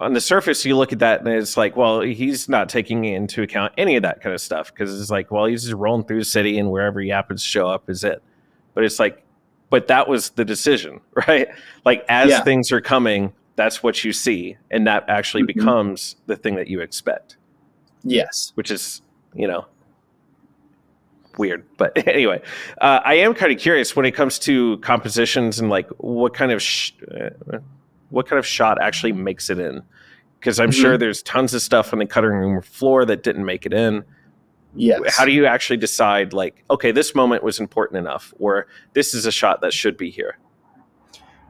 On the surface, you look at that and it's like, well, he's not taking into account any of that kind of stuff, because it's like, well, he's just rolling through the city and wherever he happens to show up is it. But it's like, but that was the decision, right? Like, as Yeah. things are coming, that's what you see. And that actually Hmm. becomes the thing that you expect, Yes. which is, you know, weird. But anyway, I am kind of curious when it comes to compositions and like what kind of shot actually makes it in, because I'm sure Hmm. there's tons of stuff on the cutting room floor that didn't make it in. How Yes. do you actually decide, like, okay, this moment was important enough, or this is a shot that should be here?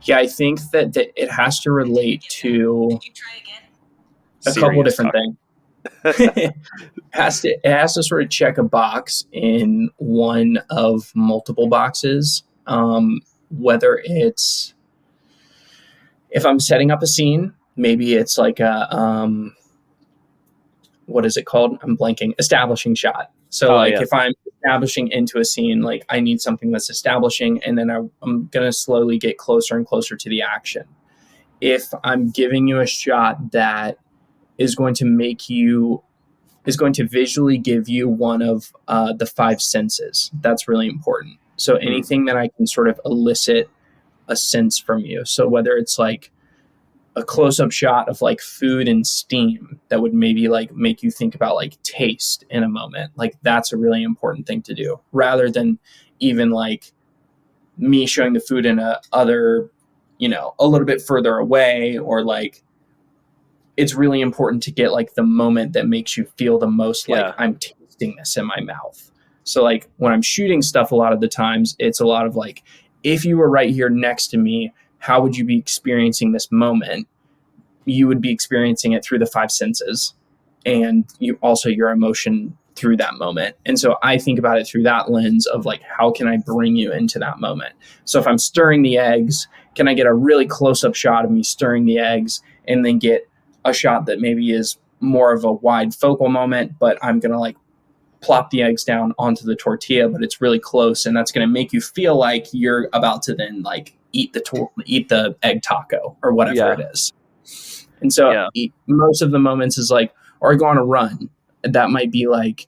Yeah. I think that it has to relate to a Siri couple is different talking. things. It has to sort of check a box in one of multiple boxes. Whether it's if I'm setting up a scene, maybe it's like a what is it called? I'm blanking. Establishing shot. So Oh like yeah. if I'm establishing into a scene, like I need something that's establishing, and then I'm gonna slowly get closer and closer to the action. If I'm giving you a shot that is going to make you is going to visually give you one of the five senses. That's really important. So Hmm. anything that I can sort of elicit a sense from you. So whether it's like a close-up shot of like food and steam that would maybe like make you think about like taste in a moment, like that's a really important thing to do, rather than even like me showing the food in a other, a little bit further away, or like it's really important to get like the moment that makes you feel the most like Yeah. I'm tasting this in my mouth. So like when I'm shooting stuff, a lot of the times it's a lot of like, if you were right here next to me, how would you be experiencing this moment? You would be experiencing it through the five senses, and you also your emotion through that moment. And so I think about it through that lens of like, how can I bring you into that moment? So if I'm stirring the eggs, can I get a really close up shot of me stirring the eggs and then get a shot that maybe is more of a wide focal moment, but I'm going to like plop the eggs down onto the tortilla, but it's really close. And that's going to make you feel like you're about to then like eat the egg taco or whatever Yeah. it is. And so Yeah. most of the moments is like, or I go on a run. That might be like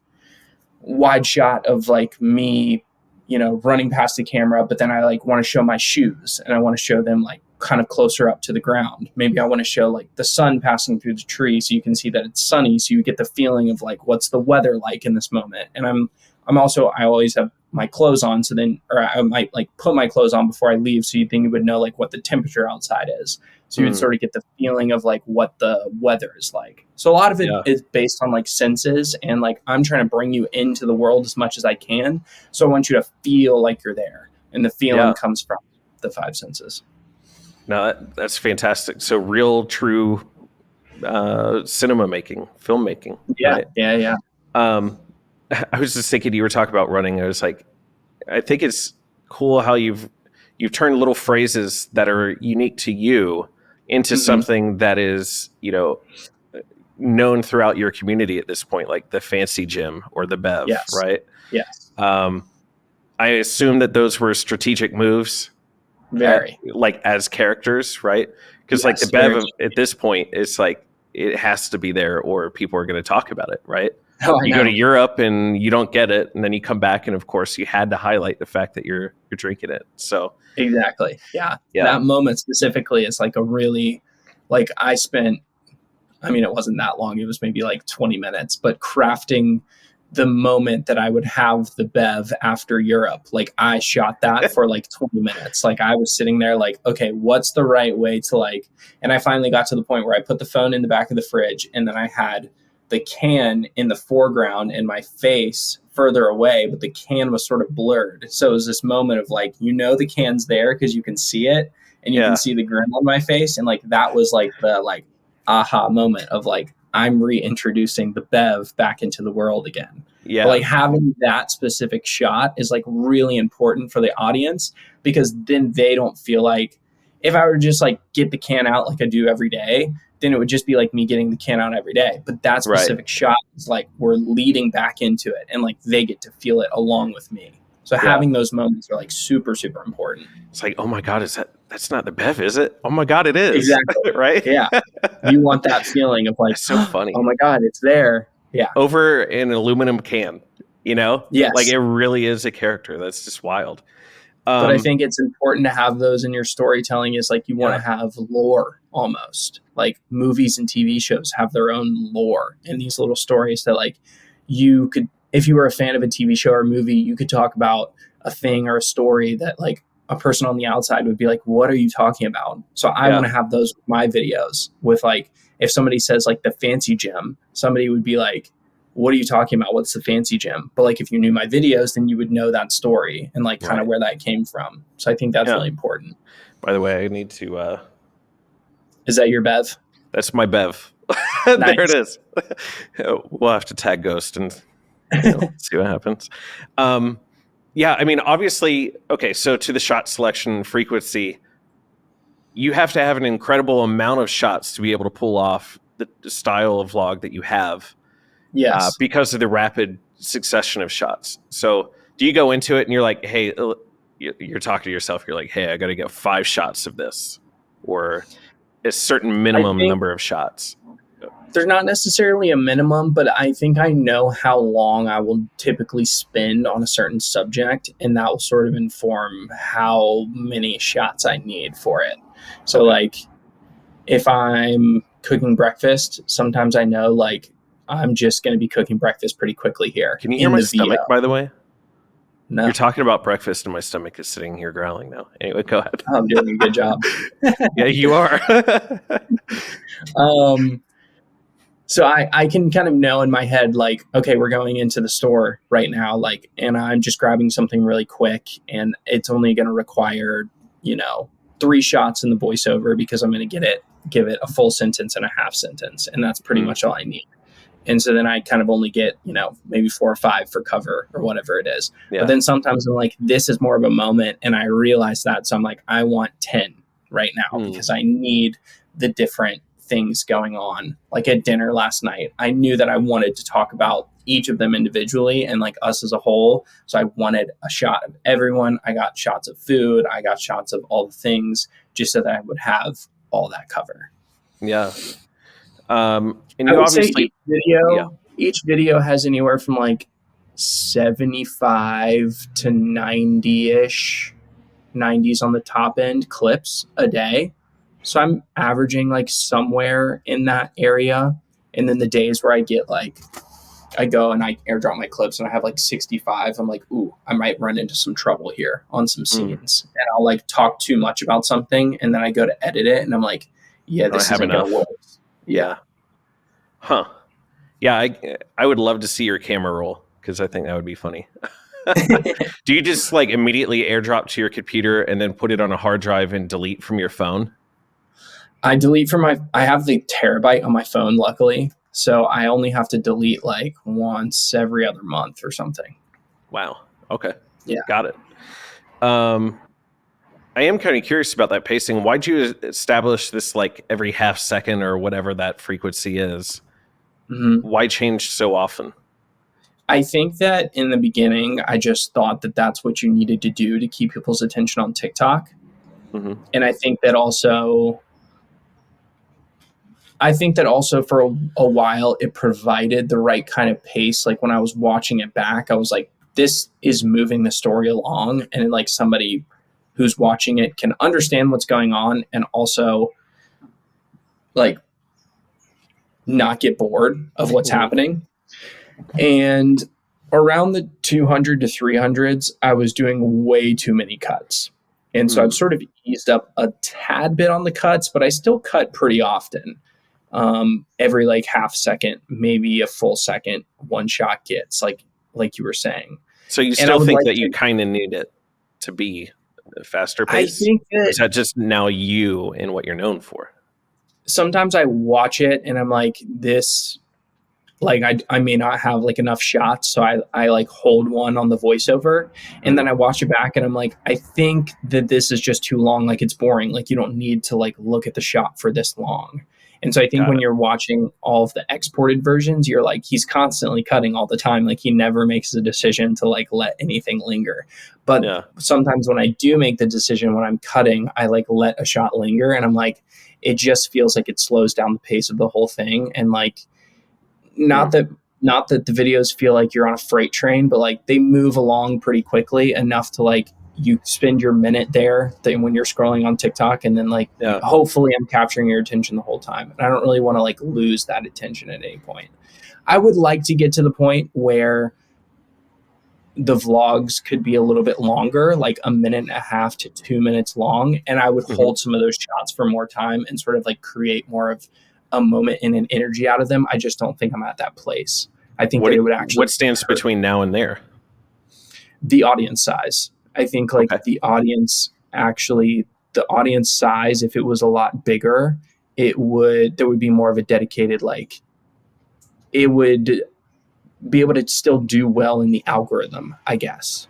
wide shot of like me, running past the camera, but then I like want to show my shoes and I want to show them like kind of closer up to the ground. Maybe I want to show like the sun passing through the tree so you can see that it's sunny. So you get the feeling of like, what's the weather like in this moment? And I always have my clothes on. So then, or I might like put my clothes on before I leave. So you think you would know like what the temperature outside is. So you would sort of get the feeling of like what the weather is like. So a lot of it is based on like senses, and like I'm trying to bring you into the world as much as I can. So I want you to feel like you're there, and the feeling comes from the five senses. No, that's fantastic. So real, true cinema making, filmmaking. Yeah, right? yeah. I was just thinking, you were talking about running. I was like, I think it's cool how you've turned little phrases that are unique to you into something that is, known throughout your community at this point, like the fancy gym or the Bev, right? Yes. I assume that those were strategic moves. Very. As characters, right? Because like the Bev at this point, it's like it has to be there or people are going to talk about it, right? You go to Europe and you don't get it, and then you come back and of course you had to highlight the fact that you're drinking it. So exactly. Yeah. That moment specifically is like a really, like it wasn't that long. It was maybe like 20 minutes, but crafting the moment that I would have the Bev after Europe. Like I shot that for like 20 minutes. Like I was sitting there like, okay, what's the right way to like, and I finally got to the point where I put the phone in the back of the fridge and then I had the can in the foreground and my face further away, but the can was sort of blurred. So it was this moment of like, the can's there because you can see it and you can see the grin on my face. And like, that was like the like aha moment of like, I'm reintroducing the Bev back into the world again. Yeah. But like having that specific shot is like really important for the audience, because then they don't feel like, if I were to just like get the can out like I do every day, then it would just be like me getting the can out every day. But that specific shot is like we're leading back into it and like they get to feel it along with me. So having those moments are like super, super important. It's like, oh my God, that's not the Bev, is it? Oh my God, it is. Exactly. Right? Yeah. You want that feeling of like, that's so funny. Oh my God, it's there. Yeah. Over an aluminum can, Yes. Like it really is a character. That's just wild. But I think it's important to have those in your storytelling. Is like you want to have lore almost. Like movies and TV shows have their own lore and these little stories that like you could, if you were a fan of a TV show or movie, you could talk about a thing or a story that like a person on the outside would be like, what are you talking about? So I want to have those with my videos with like, if somebody says like the fancy gym, somebody would be like, what are you talking about? What's the fancy gym? But like, if you knew my videos, then you would know that story and like kind of where that came from. So I think that's really important. By the way, I need to, is that your Bev? That's my Bev. There it is. We'll have to tag Ghost and see what happens. Obviously, okay, so to the shot selection frequency, you have to have an incredible amount of shots to be able to pull off the style of vlog that you have. Yes. Because of the rapid succession of shots. So do you go into it and you're like, hey, you're talking to yourself, you're like, hey, I got to get 5 shots of this, or a certain minimum number of shots? There's not necessarily a minimum, but I think I know how long I will typically spend on a certain subject, and that will sort of inform how many shots I need for it. So like if I'm cooking breakfast, sometimes I know like I'm just going to be cooking breakfast pretty quickly here. Can you hear my stomach, by the way? No. You're talking about breakfast and my stomach is sitting here growling now. Anyway, go ahead. I'm doing a good job. Yeah, you are. So I can kind of know in my head, like, okay, we're going into the store right now, like, and I'm just grabbing something really quick and it's only going to require, 3 shots in the voiceover because I'm going to give it a full sentence and a half sentence. And that's pretty much all I need. And so then I kind of only get, maybe 4 or 5 for cover or whatever it is. But then sometimes I'm like, this is more of a moment. And I realize that. So I'm like, I want 10 right now because I need the different things going on. Like at dinner last night, I knew that I wanted to talk about each of them individually and like us as a whole. So I wanted a shot of everyone. I got shots of food. I got shots of all the things just so that I would have all that cover. Yeah. And I you would say obviously, each video has anywhere from like 75 to 90-ish, 90s on the top end clips a day. So I'm averaging like somewhere in that area. And then the days where I get like, I go and I airdrop my clips and I have like 65, I'm like, ooh, I might run into some trouble here on some scenes. And I'll like talk too much about something and then I go to edit it and I'm like, yeah, this isn't going to work. Yeah. Huh. Yeah, I would love to see your camera roll because I think that would be funny. Do you just like immediately airdrop to your computer and then put it on a hard drive and delete from your phone? I delete from I have the terabyte on my phone, luckily. So I only have to delete like once every other month or something. Wow. Okay. Yeah. Got it. I am kind of curious about that pacing. Why'd you establish this like every half second or whatever that frequency is? Why change so often? I think that in the beginning, I just thought that that's what you needed to do to keep people's attention on TikTok. And I think that also for a while, it provided the right kind of pace. Like when I was watching it back, I was like, this is moving the story along. And like somebody who's watching it can understand what's going on and also like not get bored of what's happening. And around the 200 to 300s, I was doing way too many cuts. And so I've sort of eased up a tad bit on the cuts, but I still cut pretty often. Every like half second, maybe a full second, one shot gets like you were saying. So you still think that you kind of need it to be a faster pace? I think that, is that just now you and what you're known for? Sometimes I watch it and I'm like, this, like I may not have like enough shots, so I like hold one on the voiceover and then I watch it back and I'm like, I think that this is just too long, like it's boring, like you don't need to like look at the shot for this long. And so I think when you're watching all of the exported versions, you're like, he's constantly cutting all the time, like he never makes a decision to like let anything linger. But sometimes when I do make the decision when I'm cutting, I like let a shot linger and I'm like, it just feels like it slows down the pace of the whole thing. And like not that the videos feel like you're on a freight train, but like they move along pretty quickly enough to like you spend your minute there when you're scrolling on TikTok and then like hopefully I'm capturing your attention the whole time. And I don't really want to like lose that attention at any point. I would like to get to the point where the vlogs could be a little bit longer, like a minute and a half to 2 minutes long. And I would hold some of those shots for more time and sort of like create more of a moment and an energy out of them. I just don't think I'm at that place. I think that it would actually. What stands between now and there? The audience size. I think like the audience size, if it was a lot bigger, there would be more of a dedicated, like it would be able to still do well in the algorithm, I guess.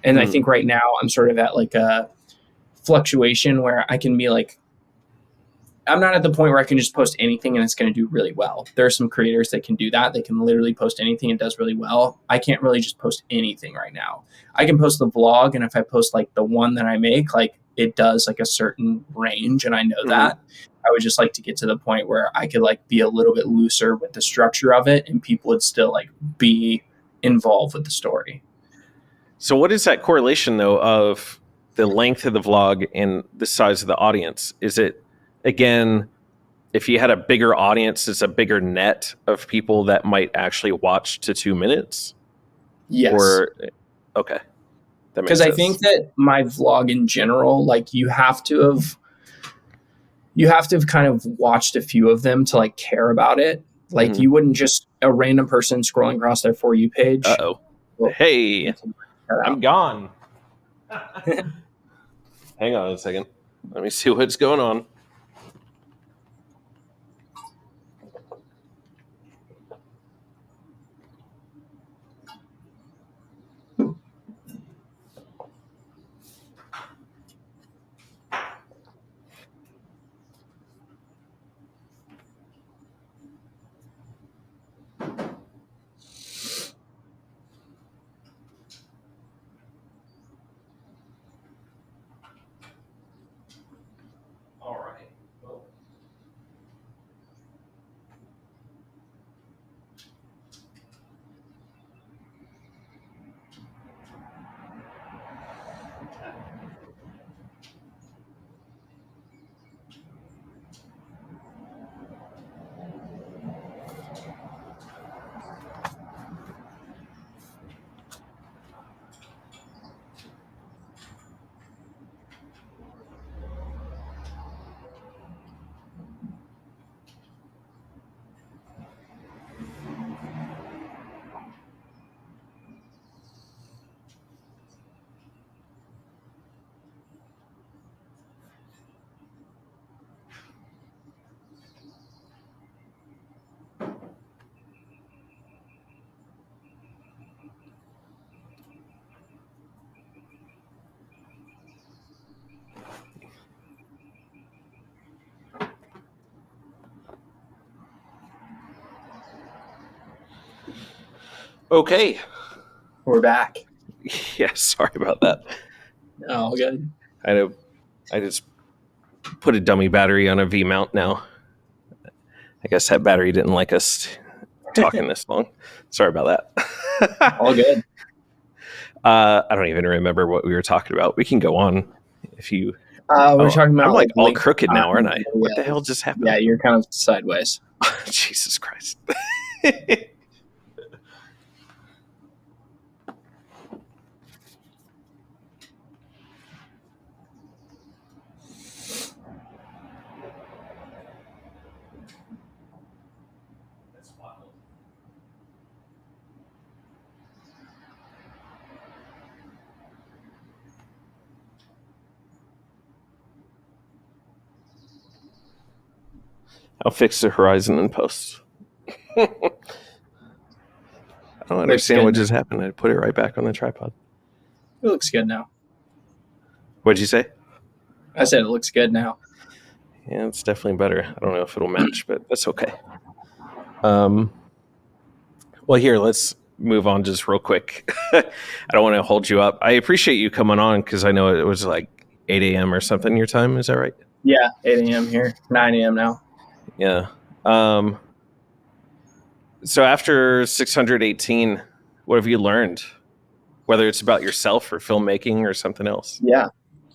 And I think right now I'm sort of at like a fluctuation where I can be like, I'm not at the point where I can just post anything and it's going to do really well. There are some creators that can do that. They can literally post anything and it does really well. I can't really just post anything right now. I can post the vlog, and if I post like the one that I make, like it does like a certain range, and I know that. I would just like to get to the point where I could like be a little bit looser with the structure of it and people would still like be involved with the story. So what is that correlation though of the length of the vlog and the size of the audience? Is it, again, if you had a bigger audience, it's a bigger net of people that might actually watch to 2 minutes? Yes. Okay. Because I think that my vlog in general, like you have to have kind of watched a few of them to like care about it. Like you wouldn't just a random person scrolling across their For You page. Well, hey, I'm gone. Hang on a second. Let me see what's going on. Okay. We're back. Yeah, sorry about that. Oh, good. I I just put a dummy battery on a V mount now. I guess that battery didn't like us talking this long. Sorry about that. All good. I don't even remember what we were talking about. We can go on if you. We're Oh, talking I'm about like like all link crooked now, aren't time I? What the hell videos. just happened? Yeah, you're kind of sideways. Jesus Christ. I'll fix the horizon in post. I don't Looks understand good what now. just happened. I put it right back on the tripod. It looks good now. What'd you say? I said it looks good now. Yeah, it's definitely better. I don't know if it'll match, but that's okay. Um, well, here, let's move on just real quick. I don't want to hold you up. I appreciate you coming on because I know it was like 8 a.m. or something your time. Is that right? Yeah, 8 a.m. here, 9 a.m. now. Yeah. Um, so after 618, what have you learned? Whether it's about yourself or filmmaking or something else. Yeah.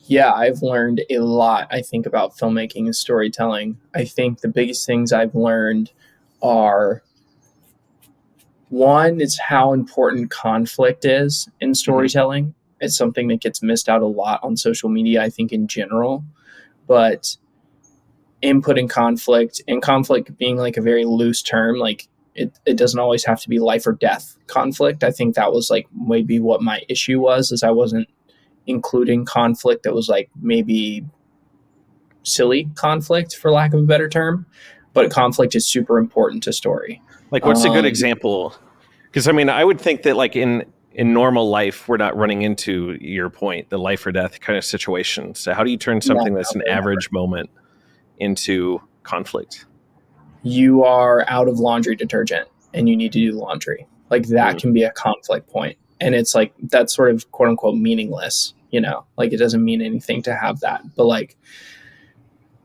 Yeah, I've learned a lot, I think, about filmmaking and storytelling. I think the biggest things I've learned are one, is how important conflict is in Mm-hmm. storytelling. It's something that gets missed out a lot on social media, I think, in general. But input and conflict being like a very loose term, like it doesn't always have to be life or death conflict. I think that was like maybe what my issue was, is I wasn't including conflict that was like maybe silly conflict, for lack of a better term. But conflict is super important to story. Like, what's a good um, example? Because I mean, I would think that like in normal life, we're not running into your point, the life or death kind of situation. So how do you turn no, something that's an never. average moment into conflict? You are out of laundry detergent and you need to do laundry. Like that Mm, can be a conflict point. And it's like that's sort of quote unquote meaningless, like it doesn't mean anything to have that. But like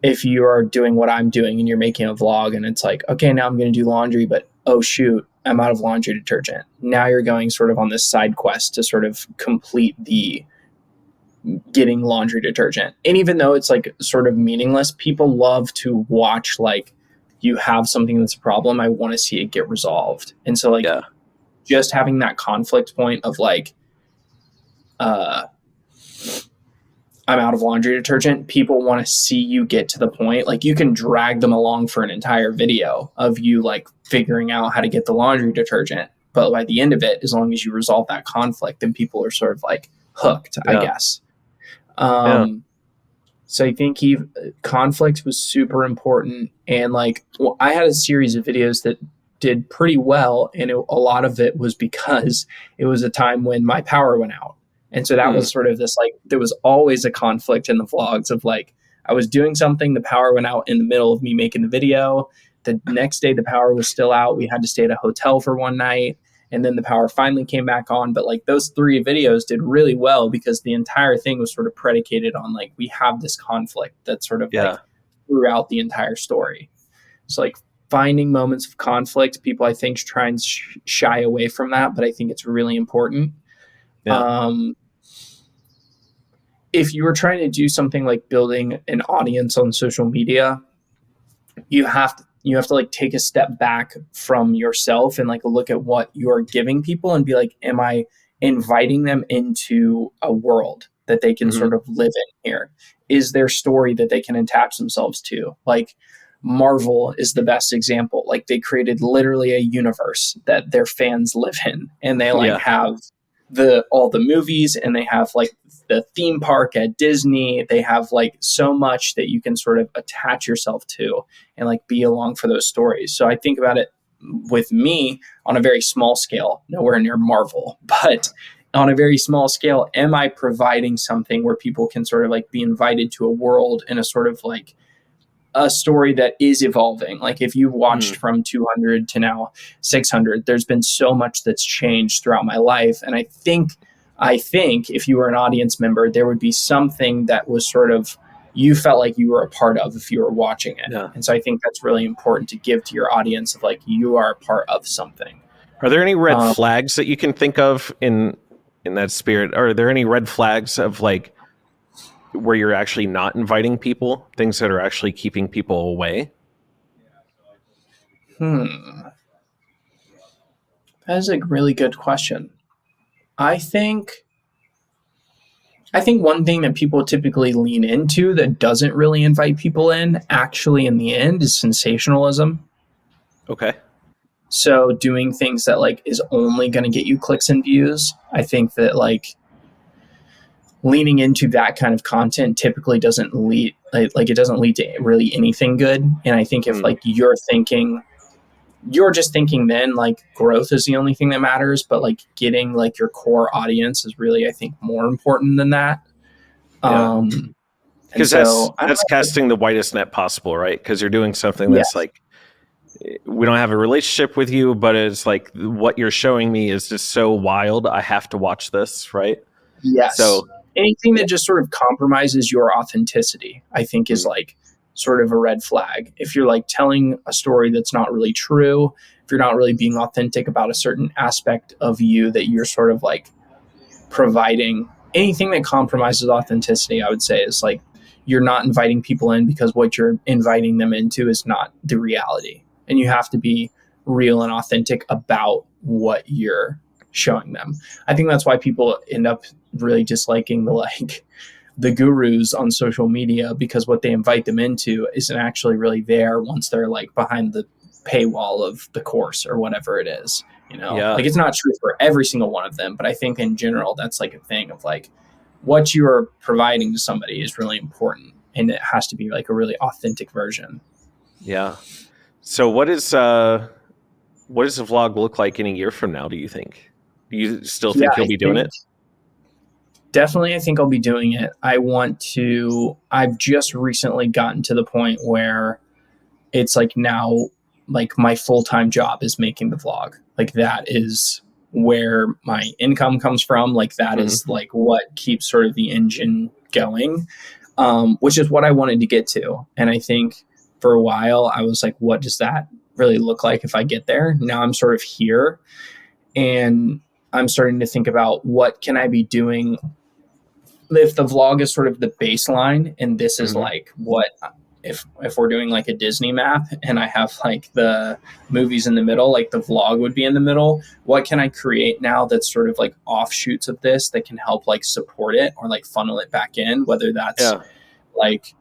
if you are doing what I'm doing and you're making a vlog and it's like, okay, now I'm going to do laundry, but oh shoot, I'm out of laundry detergent. Now you're going sort of on this side quest to sort of complete the getting laundry detergent. And even though it's like sort of meaningless, people love to watch like you have something that's a problem. I want to see it get resolved. And so like yeah, just having that conflict point of like, uh, I'm out of laundry detergent. People want to see you get to the point. Like you can drag them along for an entire video of you like figuring out how to get the laundry detergent. But by the end of it, as long as you resolve that conflict, then people are sort of like hooked, I yeah, guess. yeah. Um, So I think conflict was super important, and like I had a series of videos that did pretty well, and a lot of it was because it was a time when my power went out, and so that Mm, was sort of this like there was always a conflict in the vlogs of like I was doing something, the power went out in the middle of me making the video. The next day the power was still out. We had to stay at a hotel for one night, and then the power finally came back on. But like those three videos did really well because the entire thing was sort of predicated on like we have this conflict that's sort of yeah, like throughout the entire story. So like finding moments of conflict, people I think try and shy away from that, but I think it's really important. yeah. um, if you were trying to do something like building an audience on social media, you have to like take a step back from yourself and like look at what you're giving people and be like, am I inviting them into a world that they can Hmm. sort of live in here? Is there story that they can attach themselves to? Like Marvel is the best example. Like they created literally a universe that their fans live in, and they like Yeah, have the all the movies, and they have like the theme park at Disney. They have like so much that you can sort of attach yourself to and like be along for those stories. So I think about it with me on a very small scale, nowhere near Marvel, but on a very small scale, am I providing something where people can sort of like be invited to a world in a sort of like a story that is evolving. Like if you've watched Mm, from 200 to now 600, there's been so much that's changed throughout my life. And I think if you were an audience member, there would be something that was sort of, you felt like you were a part of if you were watching it. yeah. And so I think that's really important to give to your audience of like, you are a part of something. Are there any red Um, flags that you can think of in that spirit? Are there any red flags of like where you're actually not inviting people, things that are actually keeping people away? hmm, that is a really good question. I think I think one thing that people typically lean into that doesn't really invite people in, actually in the end, is sensationalism. Okay. So doing things that like is only going to get you clicks and views. I think that like leaning into that kind of content typically doesn't lead like it doesn't lead to really anything good. And I think if Mm, like you're just thinking then like growth is the only thing that matters, but like getting like your core audience is really I think more important than that. yeah. Um and Because so I don't that's know. casting the widest net possible, right? Because you're doing something Yeah. that's like, we don't have a relationship with you, but it's like what you're showing me is just so wild. I have to watch this, right? Yes. So, Anything yeah. that just sort of compromises your authenticity, I think is Mm, like sort of a red flag. If you're like telling a story that's not really true, if you're not really being authentic about a certain aspect of you that you're sort of like providing, anything that compromises authenticity, I would say is like you're not inviting people in because what you're inviting them into is not the reality. And you have to be real and authentic about what you're showing them. I think that's why people end up really disliking the gurus on social media, because what they invite them into isn't actually really there once they're like behind the paywall of the course or whatever it is. yeah. Like it's not true for every single one of them, but I think in general that's like a thing of like what you are providing to somebody is really important, and it has to be like a really authentic version. Yeah. So what does the vlog look like in a year from now, do you think? Do you still Yeah, think you'll I be doing think it? definitely I think I'll be doing it. I've just recently gotten to the point where it's like now like my full-time job is making the vlog. Like that is where my income comes from. Like that Hmm. is like what keeps sort of the engine going, which is what I wanted to get to. And I think for a while I was like, what does that really look like if I get there? Now I'm sort of here, and I'm starting to think about what can I be doing if the vlog is sort of the baseline, and this is Hmm. like what if we're doing like a Disney map and I have like the movies in the middle, like the vlog would be in the middle, what can I create now that's sort of like offshoots of this that can help like support it or like funnel it back in, whether that's Yeah. like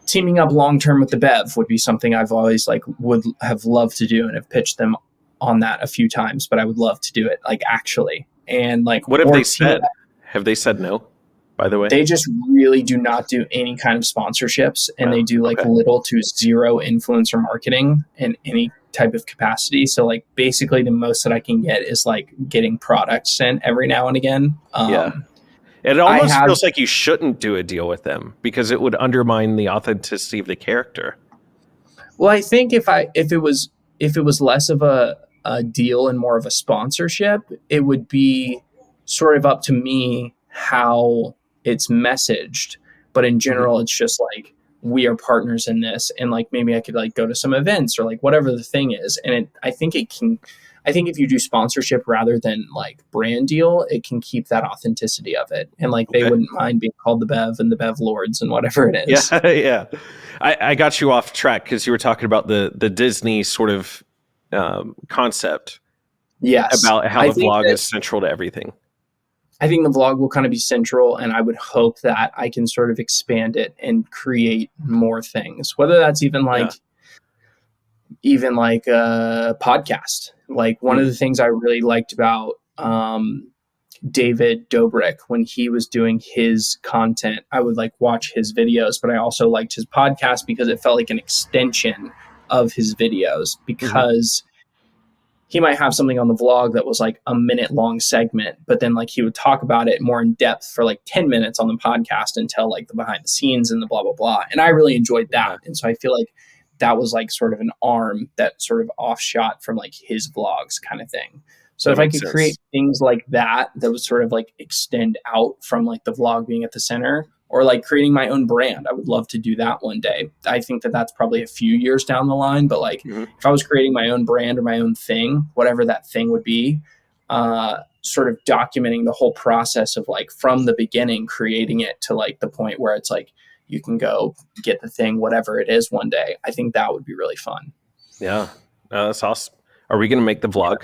teaming up long term with the Bev would be something I've always like would have loved to do and have pitched them on that a few times, but I would love to do it like actually, and like What have or they teaming. said? Have they said no, by the way? They just really do not do any kind of sponsorships, and they Wow. do like Okay. little to zero influencer marketing in any type of capacity. So like basically the most that I can get is like getting products sent every now and again. Yeah. It I almost have feels like you shouldn't do a deal with them because it would undermine the authenticity of the character. Well, I think if it was less of a deal and more of a sponsorship, it would be sort of up to me how it's messaged. But in Hmm. general, it's just like we are partners in this, and like maybe I could like go to some events or like whatever the thing is. And I think it can. I think if you do sponsorship rather than like brand deal, it can keep that authenticity of it, and like they Okay. wouldn't mind being called the Bev and the Bev Lords and whatever it Yeah. is. Yeah. I got you off track because you were talking about the Disney sort of concept Yes, about how I the think vlog that is central to everything. I think the vlog will kind of be central, and I would hope that I can sort of expand it and create more things. Whether that's Yeah. even like a podcast. Like one of Mm, the things I really liked about David Dobrik when he was doing his content, I would like watch his videos, but I also liked his podcast because it felt like an extension of his videos hmm. because he might have something on the vlog that was like a minute long segment, but then like he would talk about it more in depth for like 10 minutes on the podcast and tell like the behind the scenes and the blah, blah, blah. And I really enjoyed that. And so I feel like that was like sort of an arm that sort of offshot from like his vlogs kind of thing. So if I could create things like that would sort of like extend out from like the vlog being at the center, or like creating my own brand, I would love to do that one day. I think that that's probably a few years down the line, but like if I was creating my own brand or my own thing, whatever that thing would be, sort of documenting the whole process of like from the beginning, creating it to like the point where it's like, you can go get the thing, whatever it is one day. I think that would be really fun. Yeah. That's awesome. Are we going to make the vlog?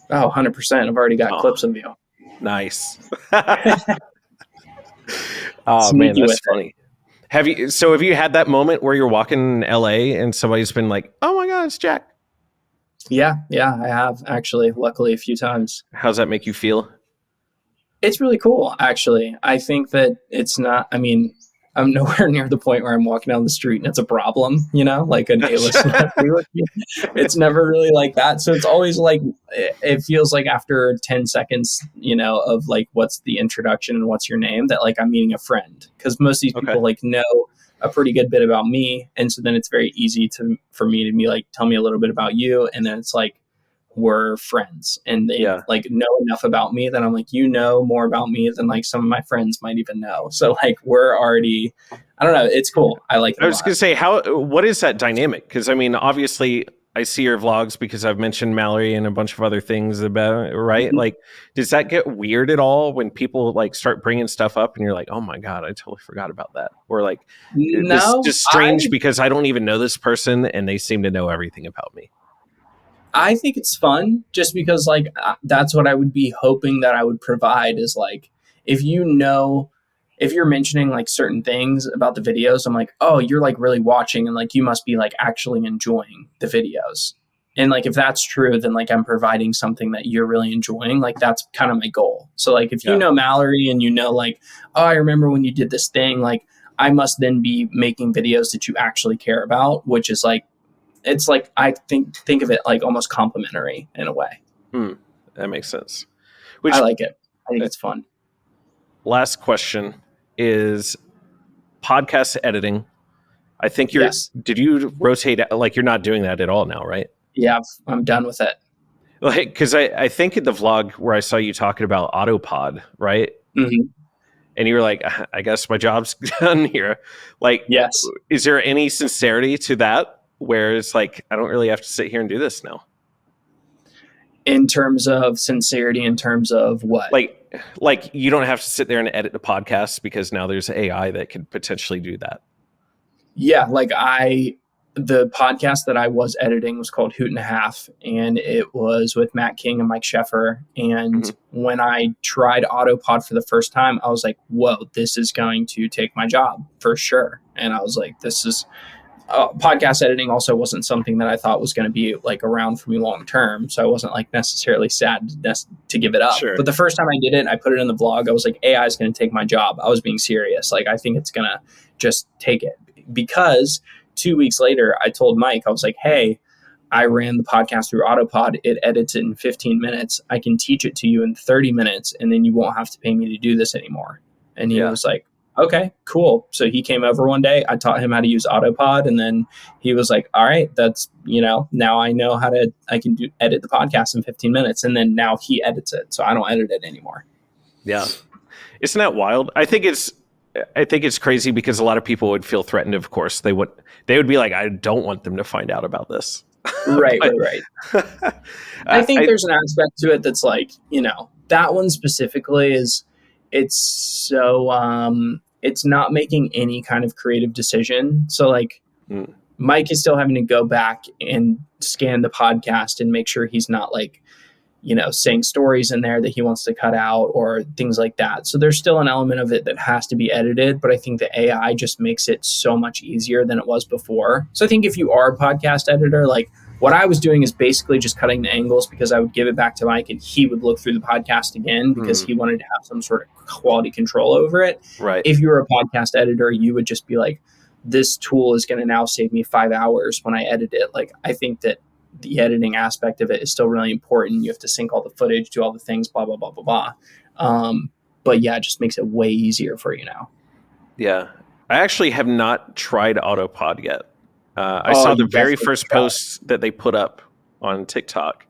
Oh, 100%. I've already got clips of you. Nice. Oh man, that's funny. Have you had that moment where you're walking in LA and somebody's been like, "Oh my God, it's Jack"? Yeah, I have actually, luckily a few times. How's that make you feel? It's really cool, actually. I think that I'm nowhere near the point where I'm walking down the street and it's a problem, like an A-list celebrity. It's never really like that. So it's always like, it feels like after 10 seconds, of like, what's the introduction and what's your name, that like I'm meeting a friend. Because most of these people like know a pretty good bit about me. And so then it's very easy for me to be like, tell me a little bit about you. And then it's like, we're friends, and they like know enough about me that I'm like, more about me than like some of my friends might even know. So like we're already, I don't know. It's cool. I like it. I was going to say, what is that dynamic? Because I mean, obviously I see your vlogs because I've mentioned Mallory and a bunch of other things about it, right? Mm-hmm. Like, does that get weird at all when people like start bringing stuff up and you're like, oh my God, I totally forgot about that? Or like, this is just strange because I don't even know this person and they seem to know everything about me. I think it's fun just because like that's what I would be hoping that I would provide is like, if you're mentioning like certain things about the videos, I'm like, oh, you're like really watching and like you must be like actually enjoying the videos. And like if that's true, then like I'm providing something that you're really enjoying. Like that's kind of my goal. So like if you know Mallory and like, oh, I remember when you did this thing, like I must then be making videos that you actually care about, which is like, it's like I think of it like almost complimentary in a way. That makes sense. I like it. I think it's fun. Last question is podcast editing. I think did you rotate, like you're not doing that at all now, right? Yeah, I'm done with it. Like, because I think in the vlog where I saw you talking about Autopod, right? Mm-hmm. And you were like, I guess my job's done here. Like, yes. Is there any sincerity to that? Where it's like, I don't really have to sit here and do this now. In terms of sincerity, in terms of what? Like you don't have to sit there and edit the podcast because now there's AI that could potentially do that. Yeah, like the podcast that I was editing was called Hoot and a Half, and it was with Matt King and Mike Sheffer. And when I tried Autopod for the first time, I was like, whoa, this is going to take my job for sure. And I was like, this is... podcast editing also wasn't something that I thought was going to be like around for me long term. So I wasn't like necessarily sad to give it up. Sure. But the first time I did it, I put it in the vlog. I was like, AI is going to take my job. I was being serious. Like, I think it's going to just take it. Because 2 weeks later, I told Mike, I was like, hey, I ran the podcast through Autopod. It edits it in 15 minutes. I can teach it to you in 30 minutes, and then you won't have to pay me to do this anymore. And he was like, okay, cool. So he came over one day. I taught him how to use Autopod, and then he was like, all right, that's, now I know I can edit the podcast in 15 minutes. And then now he edits it. So I don't edit it anymore. Yeah. Isn't that wild? I think it's crazy because a lot of people would feel threatened. Of course, they would be like, I don't want them to find out about this. Right. I think there's an aspect to it that's like, that one specifically is, it's so, it's not making any kind of creative decision. So like Mike is still having to go back and scan the podcast and make sure he's not like, saying stories in there that he wants to cut out or things like that. So there's still an element of it that has to be edited, but I think the AI just makes it so much easier than it was before. So I think if you are a podcast editor, like what I was doing is basically just cutting the angles because I would give it back to Mike and he would look through the podcast again because he wanted to have some sort of quality control over it. Right. If you were a podcast editor, you would just be like, this tool is going to now save me 5 hours when I edit it. Like, I think that the editing aspect of it is still really important. You have to sync all the footage, do all the things, blah, blah, blah, blah, blah. But yeah, it just makes it way easier for you now. Yeah. I actually have not tried Autopod yet. I Oh, saw you the very definitely first should try it. post that they put up on TikTok.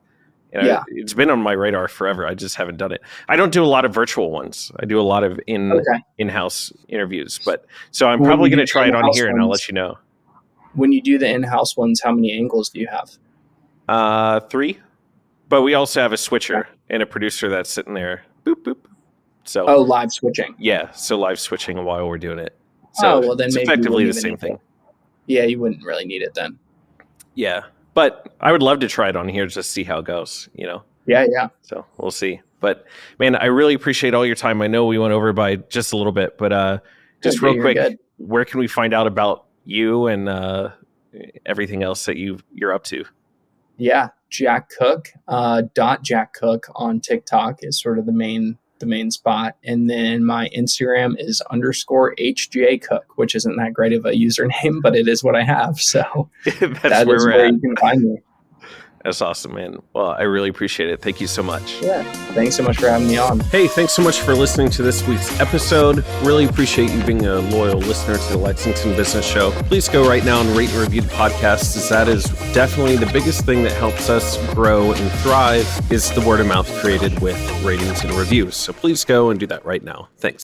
And Yeah. it's been on my radar forever. I just haven't done it. I don't do a lot of virtual ones. I do a lot of Okay. in-house interviews. But so I'm When probably you going do to try the it on in-house here, and I'll ones, let you know. when you do the in-house ones, how many angles do you have? 3. But we also have a switcher and a producer that's sitting there. Boop, boop. So Live switching. yeah, so live switching while we're doing it. So Well, then it's maybe you effectively wouldn't the even same need thing. it. Yeah, you wouldn't really need it then. Yeah, but I would love to try it on here just to see how it goes, Yeah. So we'll see. But man, I really appreciate all your time. I know we went over by just a little bit, but just real You're quick, good. where can we find out about you and everything else that you're up to? Yeah, Jack Cook. Jack Cook on TikTok is sort of the main spot, and then my Instagram is _HJ Cook, which isn't that great of a username, but it is what I have. So That's where we're at. you can find me. That's awesome, man. Well, I really appreciate it. Thank you so much. Yeah, thanks so much for having me on. Hey, thanks so much for listening to this week's episode. Really appreciate you being a loyal listener to the Lexington Business Show. Please go right now and rate and review the podcast, as that is definitely the biggest thing that helps us grow and thrive is the word of mouth created with ratings and reviews. So please go and do that right now. Thanks.